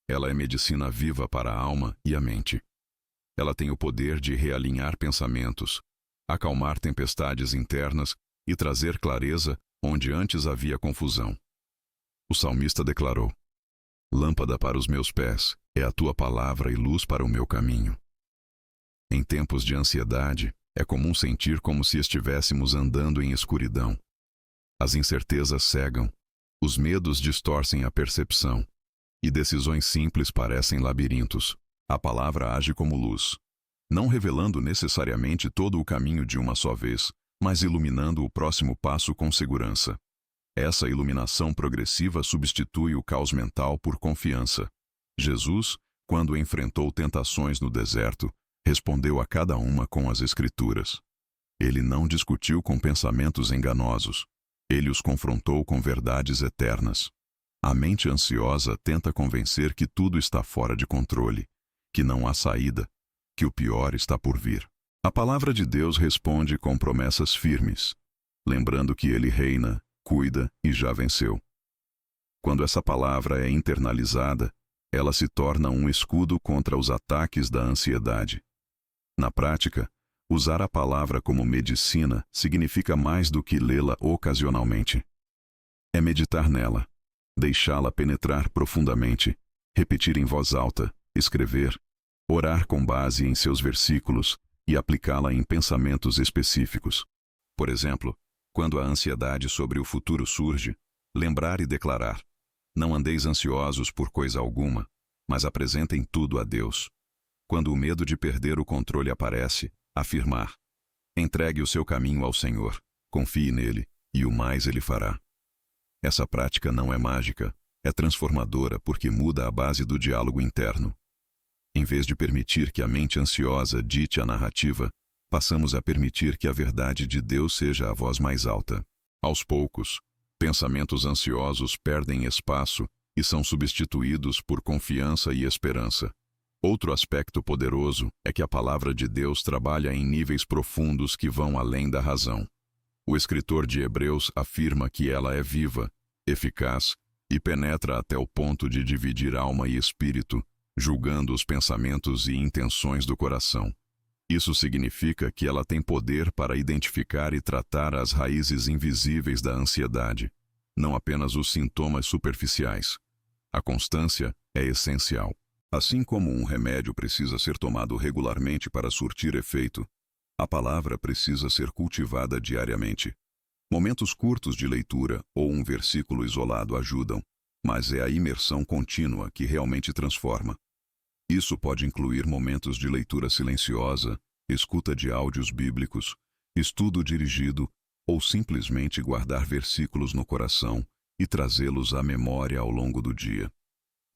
Ela é medicina viva para a alma e a mente. Ela tem o poder de realinhar pensamentos, acalmar tempestades internas e trazer clareza onde antes havia confusão. O salmista declarou: lâmpada para os meus pés é a tua palavra e luz para o meu caminho. Em tempos de ansiedade, é comum sentir como se estivéssemos andando em escuridão. As incertezas cegam, os medos distorcem a percepção, e decisões simples parecem labirintos. A palavra age como luz, não revelando necessariamente todo o caminho de uma só vez, mas iluminando o próximo passo com segurança. Essa iluminação progressiva substitui o caos mental por confiança. Jesus, quando enfrentou tentações no deserto, respondeu a cada uma com as Escrituras. Ele não discutiu com pensamentos enganosos. Ele os confrontou com verdades eternas. A mente ansiosa tenta convencer que tudo está fora de controle, que não há saída, que o pior está por vir. A palavra de Deus responde com promessas firmes, lembrando que Ele reina, cuida e já venceu. Quando essa palavra é internalizada, ela se torna um escudo contra os ataques da ansiedade. Na prática, usar a palavra como medicina significa mais do que lê-la ocasionalmente. É meditar nela, deixá-la penetrar profundamente, repetir em voz alta, escrever, orar com base em seus versículos e aplicá-la em pensamentos específicos. Por exemplo, quando a ansiedade sobre o futuro surge, lembrar e declarar: não andeis ansiosos por coisa alguma, mas apresentem tudo a Deus. quando o medo de perder o controle aparece, afirmar: entregue o seu caminho ao Senhor, confie nele, e o mais ele fará. Essa prática não é mágica, é transformadora porque muda a base do diálogo interno. Em vez de permitir que a mente ansiosa dite a narrativa, passamos a permitir que a verdade de Deus seja a voz mais alta. Aos poucos, pensamentos ansiosos perdem espaço e são substituídos por confiança e esperança. Outro aspecto poderoso é que a palavra de Deus trabalha em níveis profundos que vão além da razão. O escritor de Hebreus afirma que ela é viva, eficaz e penetra até o ponto de dividir alma e espírito, julgando os pensamentos e intenções do coração. Isso significa que ela tem poder para identificar e tratar as raízes invisíveis da ansiedade, não apenas os sintomas superficiais. A constância é essencial. Assim como um remédio precisa ser tomado regularmente para surtir efeito, a palavra precisa ser cultivada diariamente. Momentos curtos de leitura ou um versículo isolado ajudam, mas é a imersão contínua que realmente transforma. Isso pode incluir momentos de leitura silenciosa, escuta de áudios bíblicos, estudo dirigido ou simplesmente guardar versículos no coração e trazê-los à memória ao longo do dia.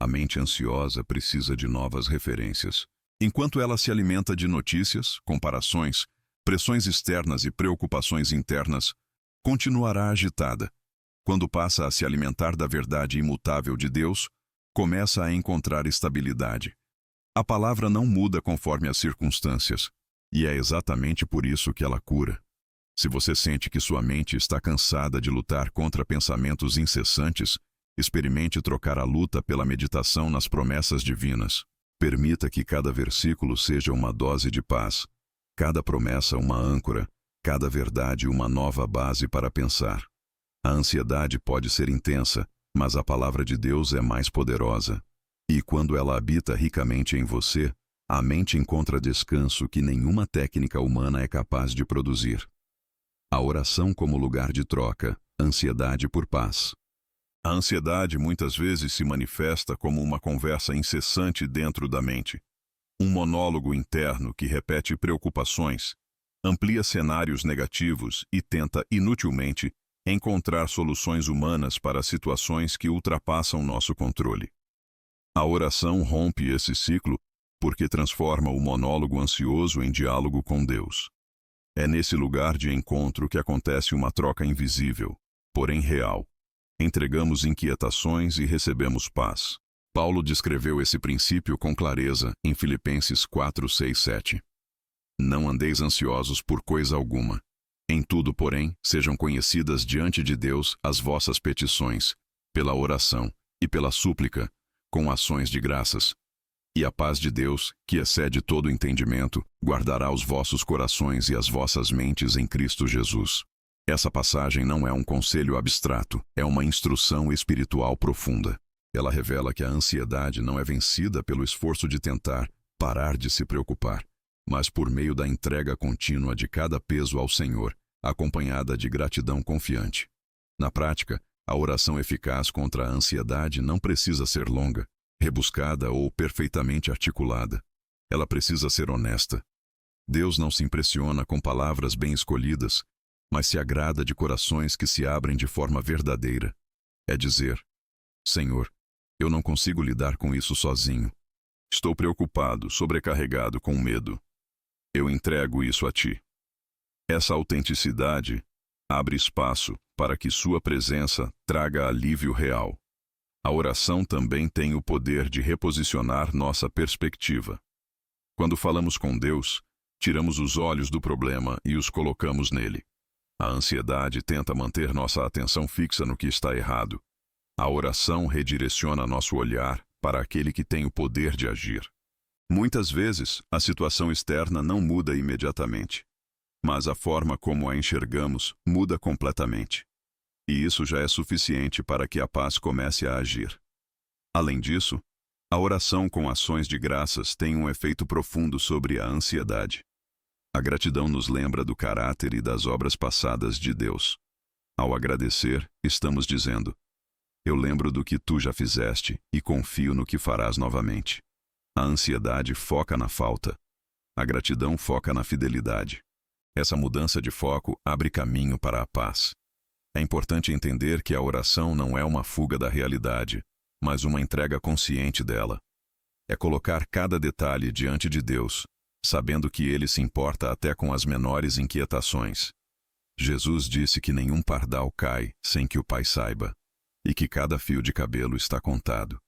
A mente ansiosa precisa de novas referências. Enquanto ela se alimenta de notícias, comparações, pressões externas e preocupações internas, continuará agitada. Quando passa a se alimentar da verdade imutável de Deus, começa a encontrar estabilidade. A palavra não muda conforme as circunstâncias, e é exatamente por isso que ela cura. Se você sente que sua mente está cansada de lutar contra pensamentos incessantes, experimente trocar a luta pela meditação nas promessas divinas. Permita que cada versículo seja uma dose de paz, cada promessa uma âncora, cada verdade uma nova base para pensar. A ansiedade pode ser intensa, mas a palavra de Deus é mais poderosa. E quando ela habita ricamente em você, a mente encontra descanso que nenhuma técnica humana é capaz de produzir. A oração como lugar de troca, ansiedade por paz. A ansiedade muitas vezes se manifesta como uma conversa incessante dentro da mente. Um monólogo interno que repete preocupações, amplia cenários negativos e tenta inutilmente encontrar soluções humanas para situações que ultrapassam nosso controle. A oração rompe esse ciclo porque transforma o monólogo ansioso em diálogo com Deus. É nesse lugar de encontro que acontece uma troca invisível, porém real. Entregamos inquietações e recebemos paz. Paulo descreveu esse princípio com clareza em Filipenses 4, 6, 7. Não andeis ansiosos por coisa alguma. Em tudo, porém, sejam conhecidas diante de Deus as vossas petições, pela oração e pela súplica, com ações de graças. E a paz de Deus, que excede todo entendimento, guardará os vossos corações e as vossas mentes em Cristo Jesus. Essa passagem não é um conselho abstrato, é uma instrução espiritual profunda. Ela revela que a ansiedade não é vencida pelo esforço de tentar parar de se preocupar, mas por meio da entrega contínua de cada peso ao Senhor, acompanhada de gratidão confiante. Na prática, a oração eficaz contra a ansiedade não precisa ser longa, rebuscada ou perfeitamente articulada. Ela precisa ser honesta. Deus não se impressiona com palavras bem escolhidas, mas se agrada de corações que se abrem de forma verdadeira. É dizer: Senhor, eu não consigo lidar com isso sozinho. Estou preocupado, sobrecarregado com medo. Eu entrego isso a Ti. Essa autenticidade abre espaço para que Sua presença traga alívio real. A oração também tem o poder de reposicionar nossa perspectiva. Quando falamos com Deus, tiramos os olhos do problema e os colocamos nele. A ansiedade tenta manter nossa atenção fixa no que está errado. A oração redireciona nosso olhar para aquele que tem o poder de agir. Muitas vezes, a situação externa não muda imediatamente, mas a forma como a enxergamos muda completamente. E isso já é suficiente para que a paz comece a agir. Além disso, a oração com ações de graças tem um efeito profundo sobre a ansiedade. A gratidão nos lembra do caráter e das obras passadas de Deus. Ao agradecer, estamos dizendo: eu lembro do que Tu já fizeste e confio no que farás novamente. A ansiedade foca na falta. A gratidão foca na fidelidade. Essa mudança de foco abre caminho para a paz. É importante entender que a oração não é uma fuga da realidade, mas uma entrega consciente dela. É colocar cada detalhe diante de Deus, sabendo que Ele se importa até com as menores inquietações. Jesus disse que nenhum pardal cai sem que o Pai saiba, e que cada fio de cabelo está contado.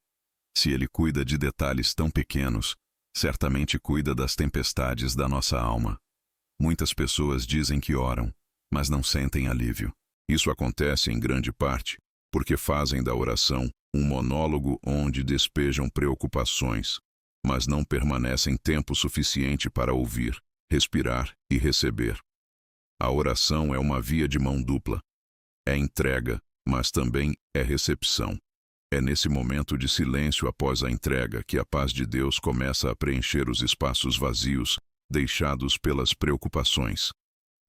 Se Ele cuida de detalhes tão pequenos, certamente cuida das tempestades da nossa alma. Muitas pessoas dizem que oram, mas não sentem alívio. Isso acontece em grande parte porque fazem da oração um monólogo onde despejam preocupações, mas não permanecem tempo suficiente para ouvir, respirar e receber. A oração é uma via de mão dupla. É entrega, mas também é recepção. É nesse momento de silêncio após a entrega que a paz de Deus começa a preencher os espaços vazios deixados pelas preocupações.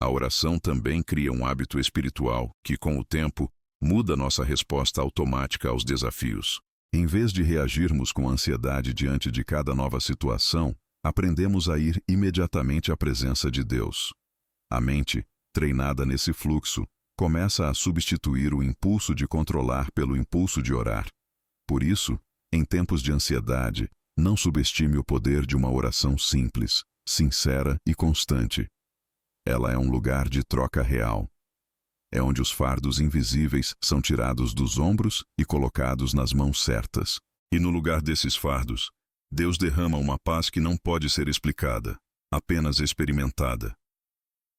A oração também cria um hábito espiritual que, com o tempo, muda nossa resposta automática aos desafios. Em vez de reagirmos com ansiedade diante de cada nova situação, aprendemos a ir imediatamente à presença de Deus. A mente, treinada nesse fluxo, começa a substituir o impulso de controlar pelo impulso de orar. Por isso, em tempos de ansiedade, não subestime o poder de uma oração simples, sincera e constante. Ela é um lugar de troca real. É onde os fardos invisíveis são tirados dos ombros e colocados nas mãos certas. E no lugar desses fardos, Deus derrama uma paz que não pode ser explicada, apenas experimentada.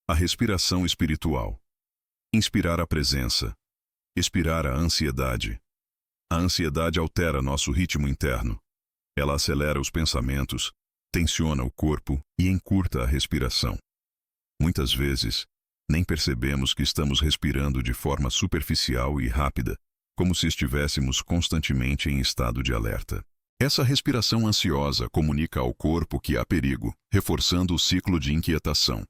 A respiração espiritual. Inspirar a presença. Expirar a ansiedade. A ansiedade altera nosso ritmo interno. Ela acelera os pensamentos, tensiona o corpo e encurta a respiração. Muitas vezes, nem percebemos que estamos respirando de forma superficial e rápida, como se estivéssemos constantemente em estado de alerta. Essa respiração ansiosa comunica ao corpo que há perigo, reforçando o ciclo de inquietação.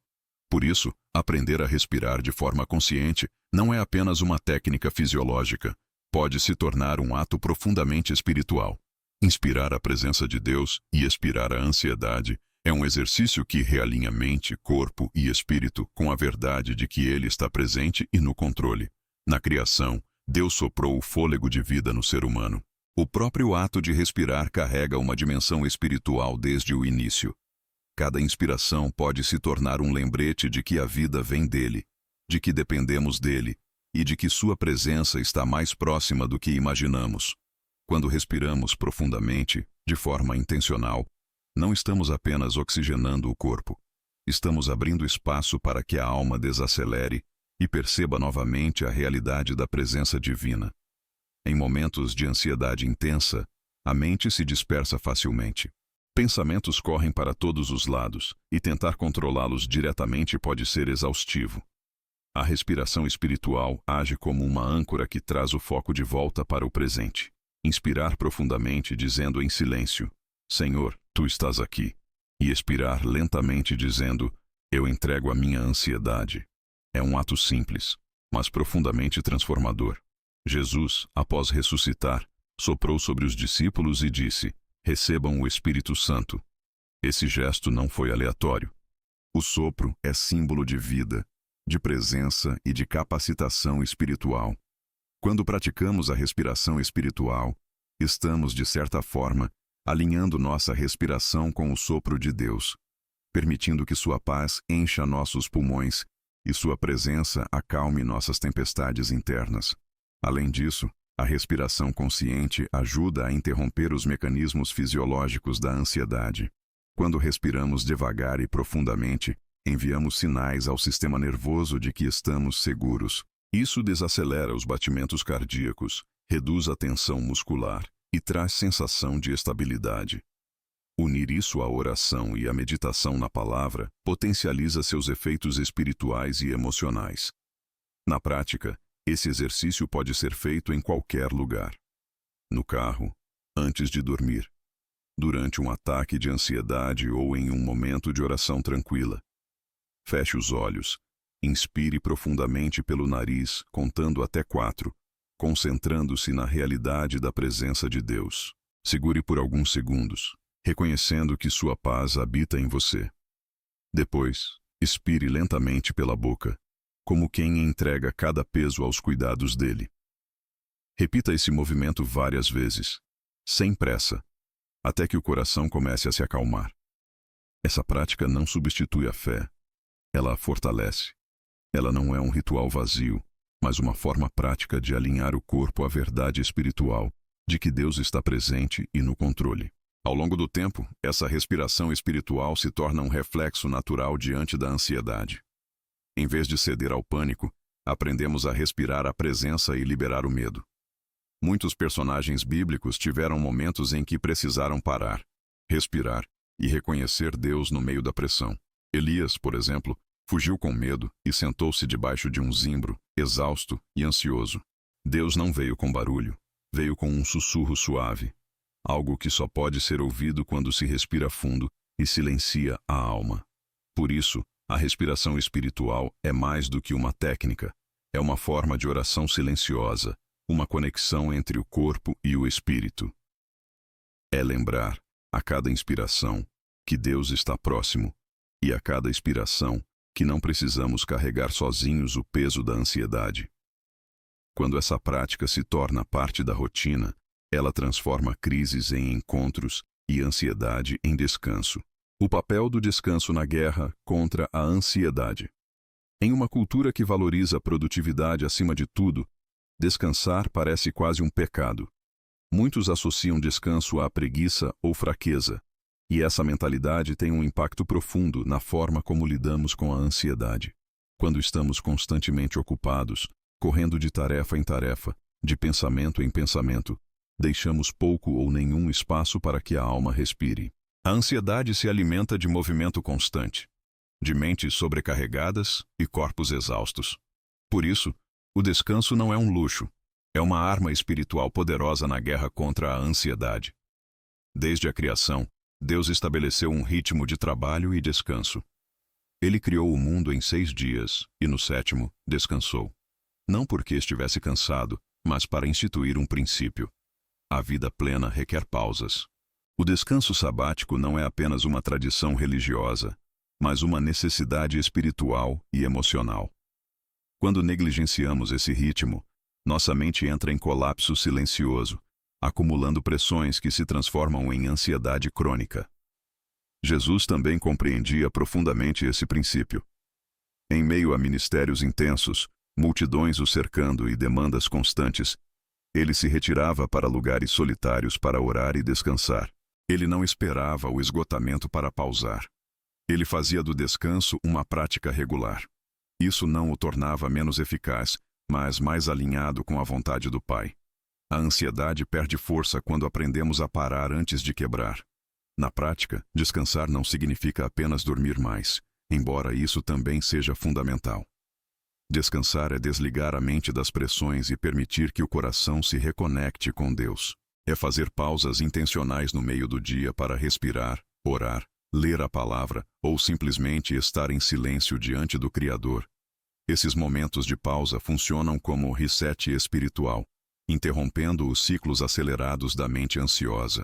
Por isso, aprender a respirar de forma consciente não é apenas uma técnica fisiológica, pode se tornar um ato profundamente espiritual. Inspirar a presença de Deus e expirar a ansiedade é um exercício que realinha mente, corpo e espírito com a verdade de que Ele está presente e no controle. Na criação, Deus soprou o fôlego de vida no ser humano. O próprio ato de respirar carrega uma dimensão espiritual desde o início. Cada inspiração pode se tornar um lembrete de que a vida vem dele, de que dependemos dele e de que sua presença está mais próxima do que imaginamos. Quando respiramos profundamente, de forma intencional, não estamos apenas oxigenando o corpo. Estamos abrindo espaço para que a alma desacelere e perceba novamente a realidade da presença divina. Em momentos de ansiedade intensa, a mente se dispersa facilmente. Pensamentos correm para todos os lados, e tentar controlá-los diretamente pode ser exaustivo. A respiração espiritual age como uma âncora que traz o foco de volta para o presente. Inspirar profundamente dizendo em silêncio, Senhor, Tu estás aqui. E expirar lentamente dizendo, eu entrego a minha ansiedade. É um ato simples, mas profundamente transformador. Jesus, após ressuscitar, soprou sobre os discípulos e disse, recebam o Espírito Santo. Esse gesto não foi aleatório. O sopro é símbolo de vida, de presença e de capacitação espiritual. Quando praticamos a respiração espiritual, estamos, de certa forma, alinhando nossa respiração com o sopro de Deus, permitindo que sua paz encha nossos pulmões e sua presença acalme nossas tempestades internas. Além disso, a respiração consciente ajuda a interromper os mecanismos fisiológicos da ansiedade. Quando respiramos devagar e profundamente, enviamos sinais ao sistema nervoso de que estamos seguros. Isso desacelera os batimentos cardíacos, reduz a tensão muscular e traz sensação de estabilidade. Unir isso à oração e à meditação na palavra potencializa seus efeitos espirituais e emocionais. Na prática, esse exercício pode ser feito em qualquer lugar. No carro, antes de dormir, durante um ataque de ansiedade ou em um momento de oração tranquila. Feche os olhos, inspire profundamente pelo nariz, contando até 4, concentrando-se na realidade da presença de Deus. Segure por alguns segundos, reconhecendo que sua paz habita em você. Depois, expire lentamente pela boca, como quem entrega cada peso aos cuidados dele. Repita esse movimento várias vezes, sem pressa, até que o coração comece a se acalmar. Essa prática não substitui a fé, ela a fortalece. Ela não é um ritual vazio, mas uma forma prática de alinhar o corpo à verdade espiritual de que Deus está presente e no controle. Ao longo do tempo, essa respiração espiritual se torna um reflexo natural diante da ansiedade. Em vez de ceder ao pânico, aprendemos a respirar a presença e liberar o medo. Muitos personagens bíblicos tiveram momentos em que precisaram parar, respirar e reconhecer Deus no meio da pressão. Elias, por exemplo, fugiu com medo e sentou-se debaixo de um zimbro, exausto e ansioso. Deus não veio com barulho, veio com um sussurro suave, algo que só pode ser ouvido quando se respira fundo e silencia a alma. Por isso, a respiração espiritual é mais do que uma técnica, é uma forma de oração silenciosa, uma conexão entre o corpo e o espírito. É lembrar, a cada inspiração, que Deus está próximo, e a cada expiração, que não precisamos carregar sozinhos o peso da ansiedade. Quando essa prática se torna parte da rotina, ela transforma crises em encontros e ansiedade em descanso. O papel do descanso na guerra contra a ansiedade. Em uma cultura que valoriza a produtividade acima de tudo, descansar parece quase um pecado. Muitos associam descanso à preguiça ou fraqueza, e essa mentalidade tem um impacto profundo na forma como lidamos com a ansiedade. Quando estamos constantemente ocupados, correndo de tarefa em tarefa, de pensamento em pensamento, deixamos pouco ou nenhum espaço para que a alma respire. A ansiedade se alimenta de movimento constante, de mentes sobrecarregadas e corpos exaustos. Por isso, o descanso não é um luxo, é uma arma espiritual poderosa na guerra contra a ansiedade. Desde a criação, Deus estabeleceu um ritmo de trabalho e descanso. Ele criou o mundo em 6 dias e no 7º descansou. Não porque estivesse cansado, mas para instituir um princípio. A vida plena requer pausas. O descanso sabático não é apenas uma tradição religiosa, mas uma necessidade espiritual e emocional. Quando negligenciamos esse ritmo, nossa mente entra em colapso silencioso, acumulando pressões que se transformam em ansiedade crônica. Jesus também compreendia profundamente esse princípio. Em meio a ministérios intensos, multidões o cercando e demandas constantes, ele se retirava para lugares solitários para orar e descansar. Ele não esperava o esgotamento para pausar. Ele fazia do descanso uma prática regular. Isso não o tornava menos eficaz, mas mais alinhado com a vontade do Pai. A ansiedade perde força quando aprendemos a parar antes de quebrar. Na prática, descansar não significa apenas dormir mais, embora isso também seja fundamental. Descansar é desligar a mente das pressões e permitir que o coração se reconecte com Deus. É fazer pausas intencionais no meio do dia para respirar, orar, ler a palavra ou simplesmente estar em silêncio diante do Criador. Esses momentos de pausa funcionam como reset espiritual, interrompendo os ciclos acelerados da mente ansiosa.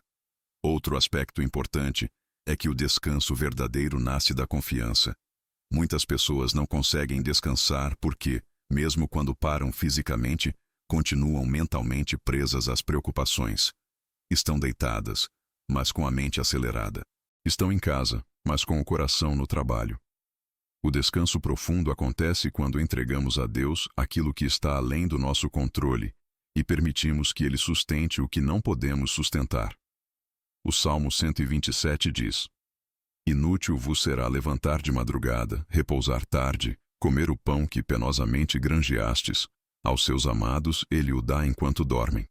Outro aspecto importante é que o descanso verdadeiro nasce da confiança. Muitas pessoas não conseguem descansar porque, mesmo quando param fisicamente, continuam mentalmente presas às preocupações. Estão deitadas, mas com a mente acelerada. Estão em casa, mas com o coração no trabalho. O descanso profundo acontece quando entregamos a Deus aquilo que está além do nosso controle e permitimos que Ele sustente o que não podemos sustentar. O Salmo 127 diz: Inútil vos será levantar de madrugada, repousar tarde, comer o pão que penosamente granjeastes. Aos seus amados ele o dá enquanto dormem.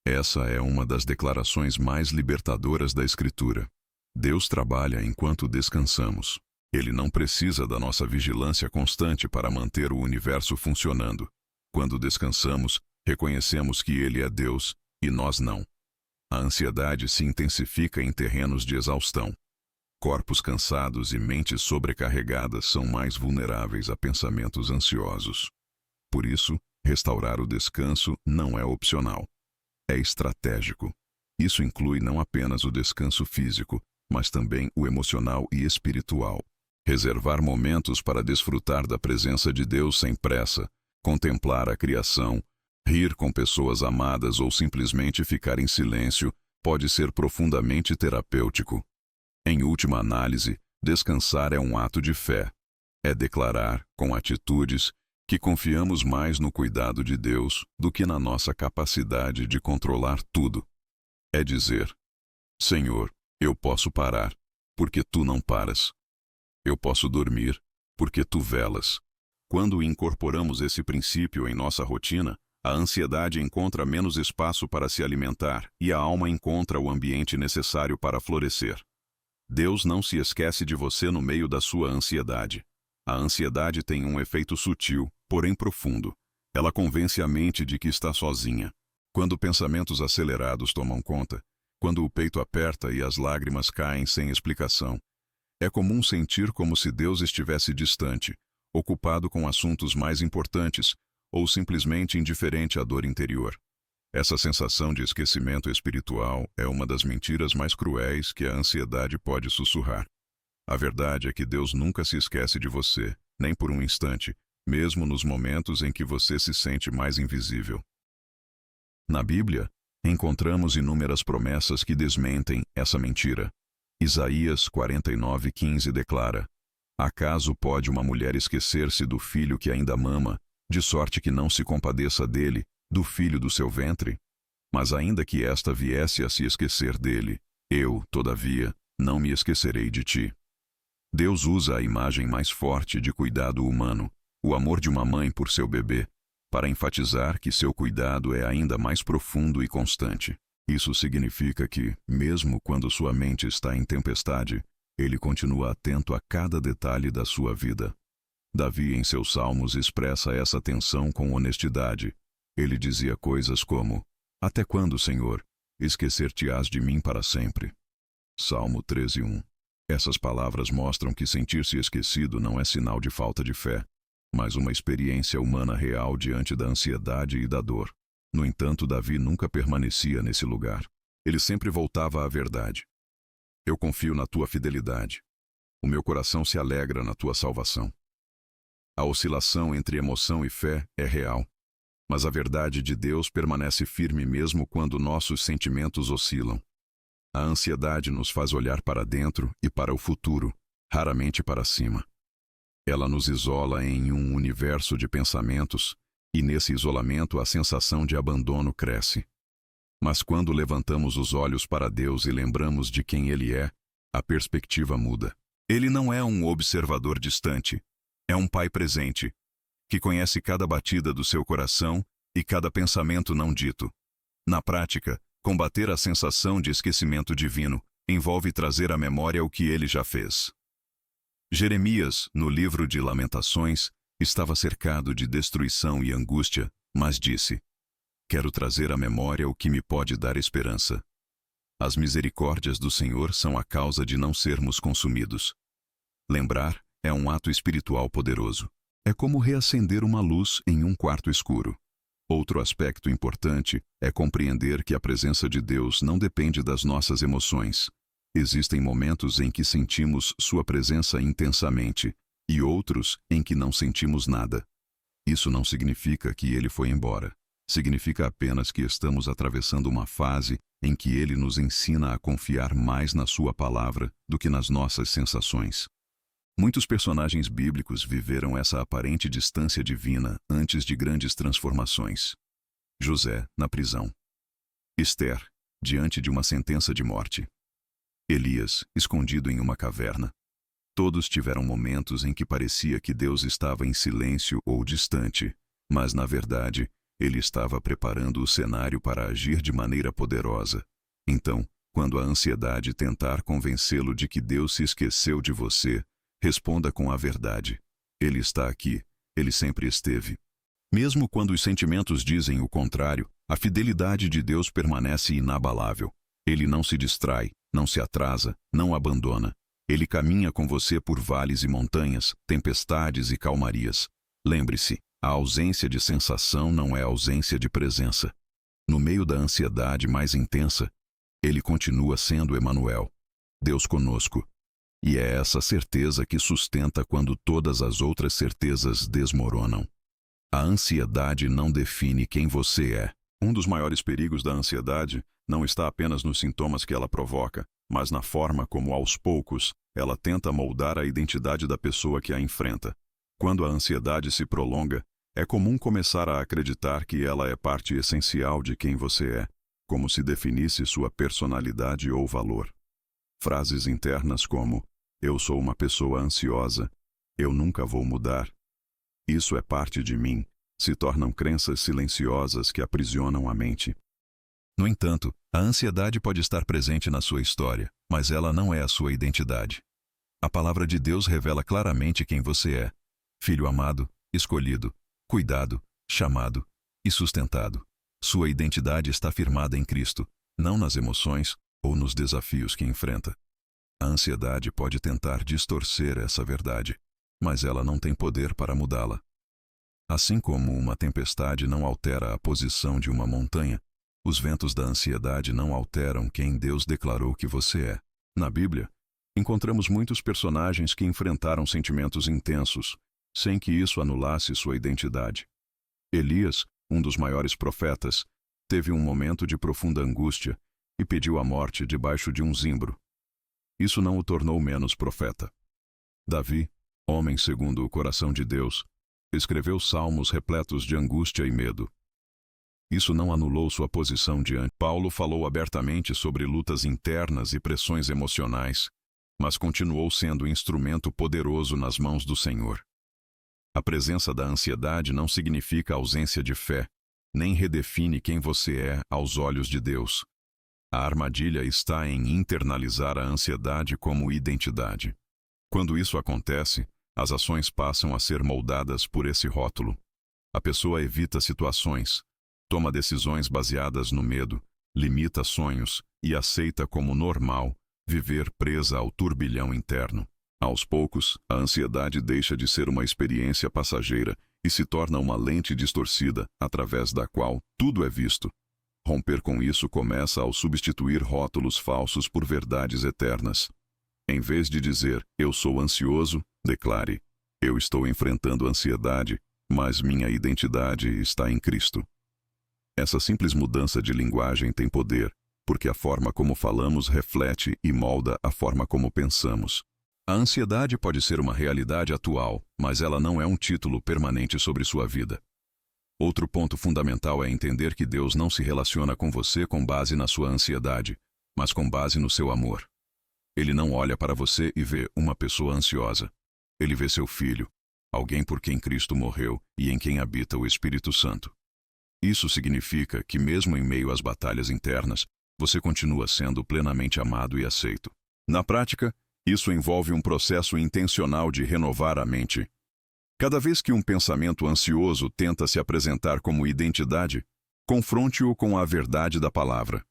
Essa é uma das declarações mais libertadoras da Escritura. Deus trabalha enquanto descansamos. Ele não precisa da nossa vigilância constante para manter o universo funcionando. Quando descansamos, reconhecemos que Ele é Deus e nós não. A ansiedade se intensifica em terrenos de exaustão. Corpos cansados e mentes sobrecarregadas são mais vulneráveis a pensamentos ansiosos. Por isso, restaurar o descanso não é opcional. É estratégico. Isso inclui não apenas o descanso físico, mas também o emocional e espiritual. Reservar momentos para desfrutar da presença de Deus sem pressa, contemplar a criação, rir com pessoas amadas ou simplesmente ficar em silêncio pode ser profundamente terapêutico. Em última análise, descansar é um ato de fé. É declarar, com atitudes, que confiamos mais no cuidado de Deus do que na nossa capacidade de controlar tudo. É dizer: Senhor, eu posso parar, porque Tu não paras. Eu posso dormir, porque Tu velas. Quando incorporamos esse princípio em nossa rotina, a ansiedade encontra menos espaço para se alimentar e a alma encontra o ambiente necessário para florescer. Deus não se esquece de você no meio da sua ansiedade. A ansiedade tem um efeito sutil, porém profundo. Ela convence a mente de que está sozinha. Quando pensamentos acelerados tomam conta, quando o peito aperta e as lágrimas caem sem explicação, é comum sentir como se Deus estivesse distante, ocupado com assuntos mais importantes ou simplesmente indiferente à dor interior. Essa sensação de esquecimento espiritual é uma das mentiras mais cruéis que a ansiedade pode sussurrar. A verdade é que Deus nunca se esquece de você, nem por um instante, mesmo nos momentos em que você se sente mais invisível. Na Bíblia, encontramos inúmeras promessas que desmentem essa mentira. Isaías 49:15 declara: Acaso pode uma mulher esquecer-se do filho que ainda mama, de sorte que não se compadeça dele, do filho do seu ventre? Mas ainda que esta viesse a se esquecer dele, eu, todavia, não me esquecerei de ti. Deus usa a imagem mais forte de cuidado humano, o amor de uma mãe por seu bebê, para enfatizar que seu cuidado é ainda mais profundo e constante. Isso significa que, mesmo quando sua mente está em tempestade, Ele continua atento a cada detalhe da sua vida. Davi, em seus salmos, expressa essa atenção com honestidade. Ele dizia coisas como: Até quando, Senhor, esquecer-te-ás de mim para sempre? Salmo 13:1. Essas palavras mostram que sentir-se esquecido não é sinal de falta de fé, mas uma experiência humana real diante da ansiedade e da dor. No entanto, Davi nunca permanecia nesse lugar. Ele sempre voltava à verdade. Eu confio na tua fidelidade. O meu coração se alegra na tua salvação. A oscilação entre emoção e fé é real, mas a verdade de Deus permanece firme mesmo quando nossos sentimentos oscilam. A ansiedade nos faz olhar para dentro e para o futuro, raramente para cima. Ela nos isola em um universo de pensamentos, e nesse isolamento a sensação de abandono cresce. Mas quando levantamos os olhos para Deus e lembramos de quem Ele é, a perspectiva muda. Ele não é um observador distante, é um Pai presente, que conhece cada batida do seu coração e cada pensamento não dito. Na prática, combater a sensação de esquecimento divino envolve trazer à memória o que Ele já fez. Jeremias, no livro de Lamentações, estava cercado de destruição e angústia, mas disse: Quero trazer à memória o que me pode dar esperança. As misericórdias do Senhor são a causa de não sermos consumidos. Lembrar é um ato espiritual poderoso. É como reacender uma luz em um quarto escuro. Outro aspecto importante é compreender que a presença de Deus não depende das nossas emoções. Existem momentos em que sentimos sua presença intensamente e outros em que não sentimos nada. Isso não significa que Ele foi embora. Significa apenas que estamos atravessando uma fase em que Ele nos ensina a confiar mais na Sua palavra do que nas nossas sensações. Muitos personagens bíblicos viveram essa aparente distância divina antes de grandes transformações. José, na prisão. Esther, diante de uma sentença de morte. Elias, escondido em uma caverna. Todos tiveram momentos em que parecia que Deus estava em silêncio ou distante, mas, na verdade, Ele estava preparando o cenário para agir de maneira poderosa. Então, quando a ansiedade tentar convencê-lo de que Deus se esqueceu de você, responda com a verdade. Ele está aqui, Ele sempre esteve. Mesmo quando os sentimentos dizem o contrário, a fidelidade de Deus permanece inabalável. Ele não se distrai, não se atrasa, não abandona. Ele caminha com você por vales e montanhas, tempestades e calmarias. Lembre-se, a ausência de sensação não é ausência de presença. No meio da ansiedade mais intensa, Ele continua sendo Emanuel. Deus conosco. E é essa certeza que sustenta quando todas as outras certezas desmoronam. A ansiedade não define quem você é. Um dos maiores perigos da ansiedade não está apenas nos sintomas que ela provoca, mas na forma como, aos poucos, ela tenta moldar a identidade da pessoa que a enfrenta. Quando a ansiedade se prolonga, é comum começar a acreditar que ela é parte essencial de quem você é, como se definisse sua personalidade ou valor. Frases internas como: "Eu sou uma pessoa ansiosa", "Eu nunca vou mudar", "Isso é parte de mim", se tornam crenças silenciosas que aprisionam a mente. No entanto, a ansiedade pode estar presente na sua história, mas ela não é a sua identidade. A palavra de Deus revela claramente quem você é: filho amado, escolhido, cuidado, chamado e sustentado. Sua identidade está firmada em Cristo, não nas emoções ou nos desafios que enfrenta. A ansiedade pode tentar distorcer essa verdade, mas ela não tem poder para mudá-la. Assim como uma tempestade não altera a posição de uma montanha, os ventos da ansiedade não alteram quem Deus declarou que você é. Na Bíblia, encontramos muitos personagens que enfrentaram sentimentos intensos, sem que isso anulasse sua identidade. Elias, um dos maiores profetas, teve um momento de profunda angústia e pediu a morte debaixo de um zimbro. Isso não o tornou menos profeta. Davi, homem segundo o coração de Deus, escreveu salmos repletos de angústia e medo. Isso não anulou sua posição diante. Paulo falou abertamente sobre lutas internas e pressões emocionais, mas continuou sendo instrumento poderoso nas mãos do Senhor. A presença da ansiedade não significa ausência de fé, nem redefine quem você é aos olhos de Deus. A armadilha está em internalizar a ansiedade como identidade. Quando isso acontece, as ações passam a ser moldadas por esse rótulo. A pessoa evita situações, toma decisões baseadas no medo, limita sonhos e aceita como normal viver presa ao turbilhão interno. Aos poucos, a ansiedade deixa de ser uma experiência passageira e se torna uma lente distorcida através da qual tudo é visto. Romper com isso começa ao substituir rótulos falsos por verdades eternas. Em vez de dizer, "Eu sou ansioso", declare, "Eu estou enfrentando ansiedade, mas minha identidade está em Cristo". Essa simples mudança de linguagem tem poder, porque a forma como falamos reflete e molda a forma como pensamos. A ansiedade pode ser uma realidade atual, mas ela não é um título permanente sobre sua vida. Outro ponto fundamental é entender que Deus não se relaciona com você com base na sua ansiedade, mas com base no seu amor. Ele não olha para você e vê uma pessoa ansiosa. Ele vê seu filho, alguém por quem Cristo morreu e em quem habita o Espírito Santo. Isso significa que mesmo em meio às batalhas internas, você continua sendo plenamente amado e aceito. Na prática, isso envolve um processo intencional de renovar a mente. Cada vez que um pensamento ansioso tenta se apresentar como identidade, confronte-o com a verdade da palavra.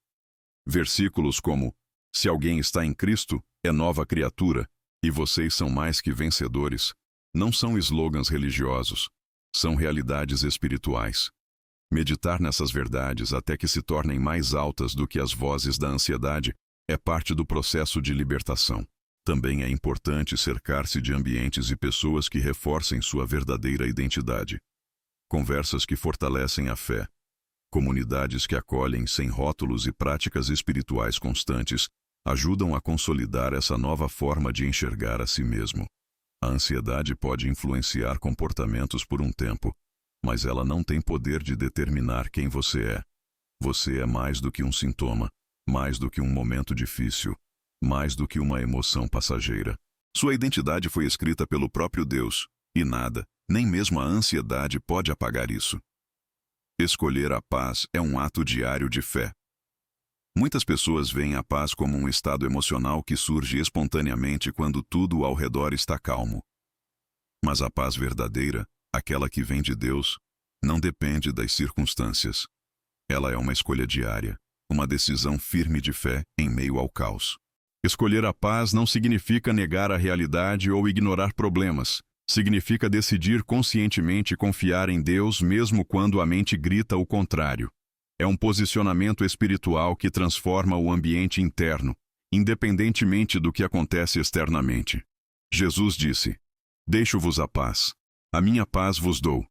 Versículos como: "Se alguém está em Cristo, é nova criatura, e vocês são mais que vencedores", não são slogans religiosos, são realidades espirituais. Meditar nessas verdades até que se tornem mais altas do que as vozes da ansiedade é parte do processo de libertação. Também é importante cercar-se de ambientes e pessoas que reforcem sua verdadeira identidade. Conversas que fortalecem a fé. Comunidades que acolhem sem rótulos e práticas espirituais constantes ajudam a consolidar essa nova forma de enxergar a si mesmo. A ansiedade pode influenciar comportamentos por um tempo, mas ela não tem poder de determinar quem você é. Você é mais do que um sintoma, mais do que um momento difícil, mais do que uma emoção passageira. Sua identidade foi escrita pelo próprio Deus, e nada, nem mesmo a ansiedade, pode apagar isso. Escolher a paz é um ato diário de fé. Muitas pessoas veem a paz como um estado emocional que surge espontaneamente quando tudo ao redor está calmo. Mas a paz verdadeira, aquela que vem de Deus, não depende das circunstâncias. Ela é uma escolha diária, uma decisão firme de fé em meio ao caos. Escolher a paz não significa negar a realidade ou ignorar problemas. Significa decidir conscientemente confiar em Deus mesmo quando a mente grita o contrário. É um posicionamento espiritual que transforma o ambiente interno independentemente do que acontece externamente. Jesus disse: Deixo-vos a paz. A minha paz vos dou.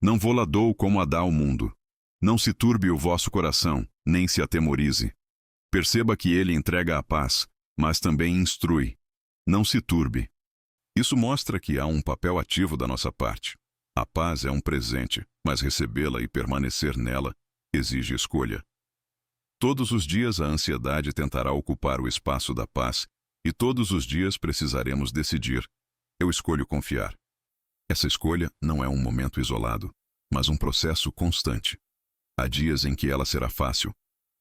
Não vou-la dou como a dá o mundo. Não se turbe o vosso coração, nem se atemorize. Perceba que ele entrega a paz, mas também instrui. Não se turbe. Isso mostra que há um papel ativo da nossa parte. A paz é um presente, mas recebê-la e permanecer nela exige escolha. Todos os dias a ansiedade tentará ocupar o espaço da paz, e todos os dias precisaremos decidir: eu escolho confiar. Essa escolha não é um momento isolado, mas um processo constante. Há dias em que ela será fácil,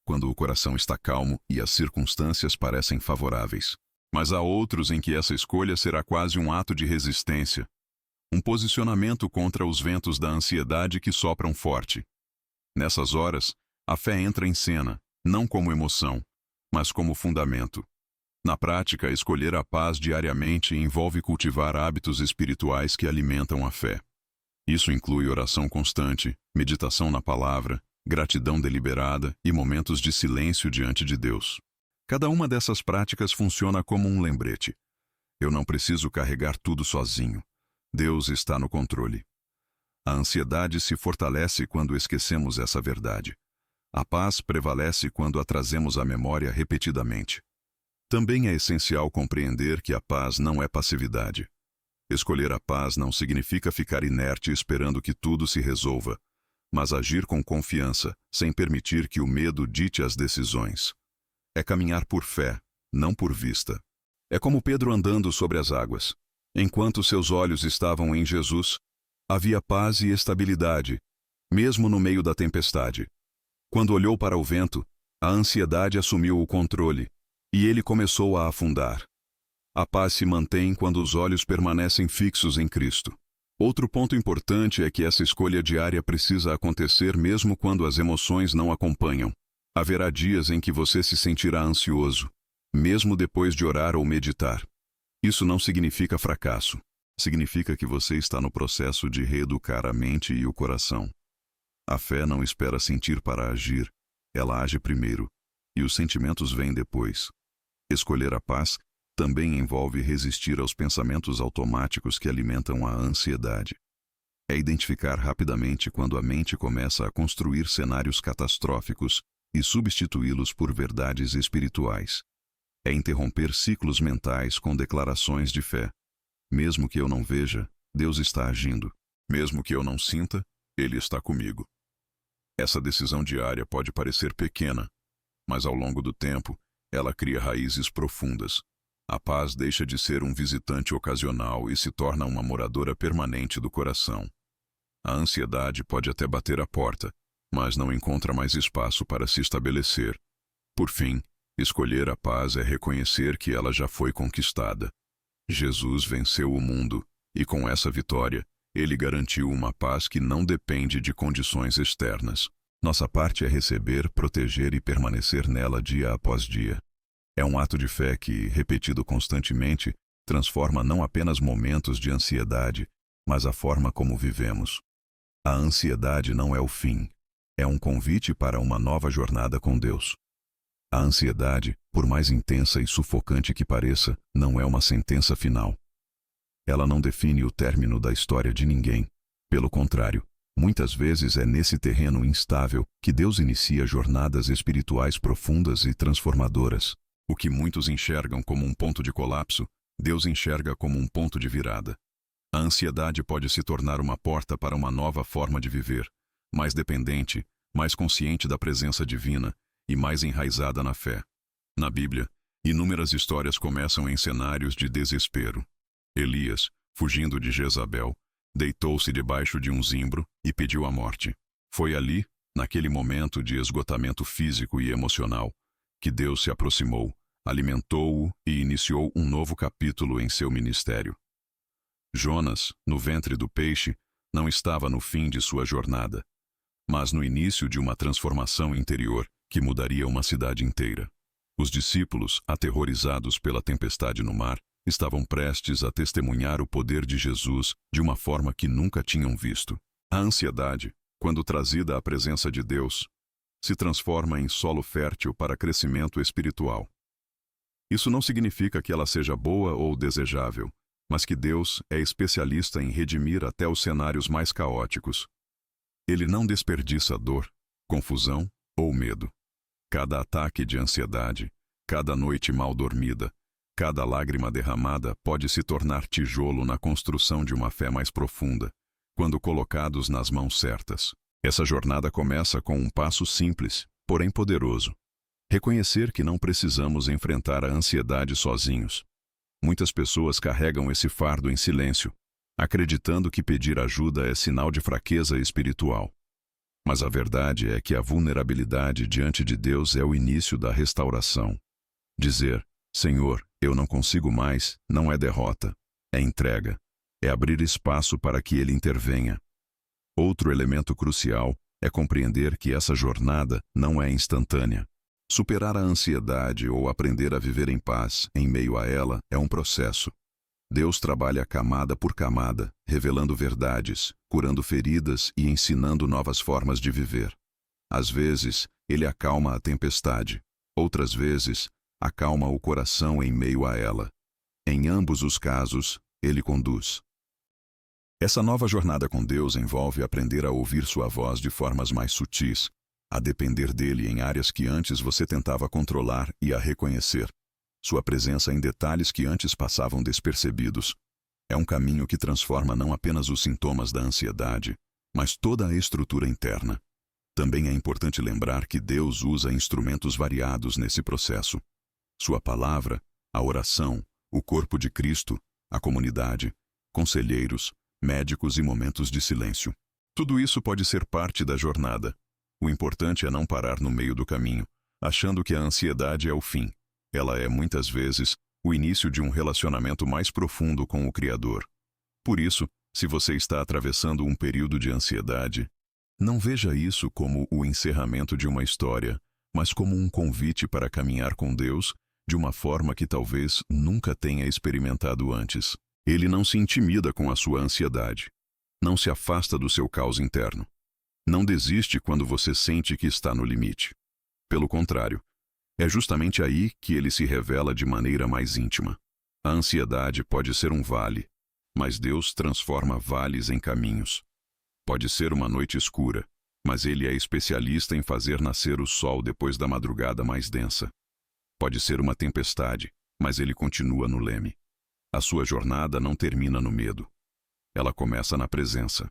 quando o coração está calmo e as circunstâncias parecem favoráveis. Mas há outros em que essa escolha será quase um ato de resistência, um posicionamento contra os ventos da ansiedade que sopram forte. Nessas horas, a fé entra em cena, não como emoção, mas como fundamento. Na prática, escolher a paz diariamente envolve cultivar hábitos espirituais que alimentam a fé. Isso inclui oração constante, meditação na palavra, gratidão deliberada e momentos de silêncio diante de Deus. Cada uma dessas práticas funciona como um lembrete. Eu não preciso carregar tudo sozinho. Deus está no controle. A ansiedade se fortalece quando esquecemos essa verdade. A paz prevalece quando a trazemos à memória repetidamente. Também é essencial compreender que a paz não é passividade. Escolher a paz não significa ficar inerte esperando que tudo se resolva, mas agir com confiança, sem permitir que o medo dite as decisões. É caminhar por fé, não por vista. É como Pedro andando sobre as águas. Enquanto seus olhos estavam em Jesus, havia paz e estabilidade, mesmo no meio da tempestade. Quando olhou para o vento, a ansiedade assumiu o controle, e ele começou a afundar. A paz se mantém quando os olhos permanecem fixos em Cristo. Outro ponto importante é que essa escolha diária precisa acontecer mesmo quando as emoções não acompanham. Haverá dias em que você se sentirá ansioso, mesmo depois de orar ou meditar. Isso não significa fracasso. Significa que você está no processo de reeducar a mente e o coração. A fé não espera sentir para agir, ela age primeiro, e os sentimentos vêm depois. Escolher a paz também envolve resistir aos pensamentos automáticos que alimentam a ansiedade. É identificar rapidamente quando a mente começa a construir cenários catastróficos e substituí-los por verdades espirituais. É interromper ciclos mentais com declarações de fé. Mesmo que eu não veja, Deus está agindo. Mesmo que eu não sinta, Ele está comigo. Essa decisão diária pode parecer pequena, mas ao longo do tempo, ela cria raízes profundas. A paz deixa de ser um visitante ocasional e se torna uma moradora permanente do coração. A ansiedade pode até bater a porta, mas não encontra mais espaço para se estabelecer. Por fim, escolher a paz é reconhecer que ela já foi conquistada. Jesus venceu o mundo, e com essa vitória, ele garantiu uma paz que não depende de condições externas. Nossa parte é receber, proteger e permanecer nela dia após dia. É um ato de fé que, repetido constantemente, transforma não apenas momentos de ansiedade, mas a forma como vivemos. A ansiedade não é o fim. É um convite para uma nova jornada com Deus. A ansiedade, por mais intensa e sufocante que pareça, não é uma sentença final. Ela não define o término da história de ninguém. Pelo contrário, muitas vezes é nesse terreno instável que Deus inicia jornadas espirituais profundas e transformadoras. O que muitos enxergam como um ponto de colapso, Deus enxerga como um ponto de virada. A ansiedade pode se tornar uma porta para uma nova forma de viver, mais dependente, mais consciente da presença divina e mais enraizada na fé. Na Bíblia, inúmeras histórias começam em cenários de desespero. Elias, fugindo de Jezabel, deitou-se debaixo de um zimbro e pediu a morte. Foi ali, naquele momento de esgotamento físico e emocional, que Deus se aproximou, alimentou-o e iniciou um novo capítulo em seu ministério. Jonas, no ventre do peixe, não estava no fim de sua jornada, mas no início de uma transformação interior que mudaria uma cidade inteira. Os discípulos, aterrorizados pela tempestade no mar, estavam prestes a testemunhar o poder de Jesus de uma forma que nunca tinham visto. A ansiedade, quando trazida à presença de Deus, se transforma em solo fértil para crescimento espiritual. Isso não significa que ela seja boa ou desejável, mas que Deus é especialista em redimir até os cenários mais caóticos. Ele não desperdiça dor, confusão ou medo. Cada ataque de ansiedade, cada noite mal dormida, cada lágrima derramada pode se tornar tijolo na construção de uma fé mais profunda, quando colocados nas mãos certas. Essa jornada começa com um passo simples, porém poderoso. Reconhecer que não precisamos enfrentar a ansiedade sozinhos. Muitas pessoas carregam esse fardo em silêncio, acreditando que pedir ajuda é sinal de fraqueza espiritual. Mas a verdade é que a vulnerabilidade diante de Deus é o início da restauração. Dizer, Senhor, eu não consigo mais, não é derrota, é entrega, é abrir espaço para que Ele intervenha. Outro elemento crucial é compreender que essa jornada não é instantânea. Superar a ansiedade ou aprender a viver em paz em meio a ela é um processo. Deus trabalha camada por camada, revelando verdades, curando feridas e ensinando novas formas de viver. Às vezes, Ele acalma a tempestade. Outras vezes, acalma o coração em meio a ela. Em ambos os casos, Ele conduz. Essa nova jornada com Deus envolve aprender a ouvir sua voz de formas mais sutis, a depender dele em áreas que antes você tentava controlar e a reconhecer. Sua presença em detalhes que antes passavam despercebidos. É um caminho que transforma não apenas os sintomas da ansiedade, mas toda a estrutura interna. Também é importante lembrar que Deus usa instrumentos variados nesse processo. Sua palavra, a oração, o corpo de Cristo, a comunidade, conselheiros, médicos e momentos de silêncio. Tudo isso pode ser parte da jornada. O importante é não parar no meio do caminho, achando que a ansiedade é o fim. Ela é, muitas vezes, o início de um relacionamento mais profundo com o Criador. Por isso, se você está atravessando um período de ansiedade, não veja isso como o encerramento de uma história, mas como um convite para caminhar com Deus de uma forma que talvez nunca tenha experimentado antes. Ele não se intimida com a sua ansiedade. Não se afasta do seu caos interno. Não desiste quando você sente que está no limite. Pelo contrário, é justamente aí que ele se revela de maneira mais íntima. A ansiedade pode ser um vale, mas Deus transforma vales em caminhos. Pode ser uma noite escura, mas Ele é especialista em fazer nascer o sol depois da madrugada mais densa. Pode ser uma tempestade, mas Ele continua no leme. A sua jornada não termina no medo. Ela começa na presença.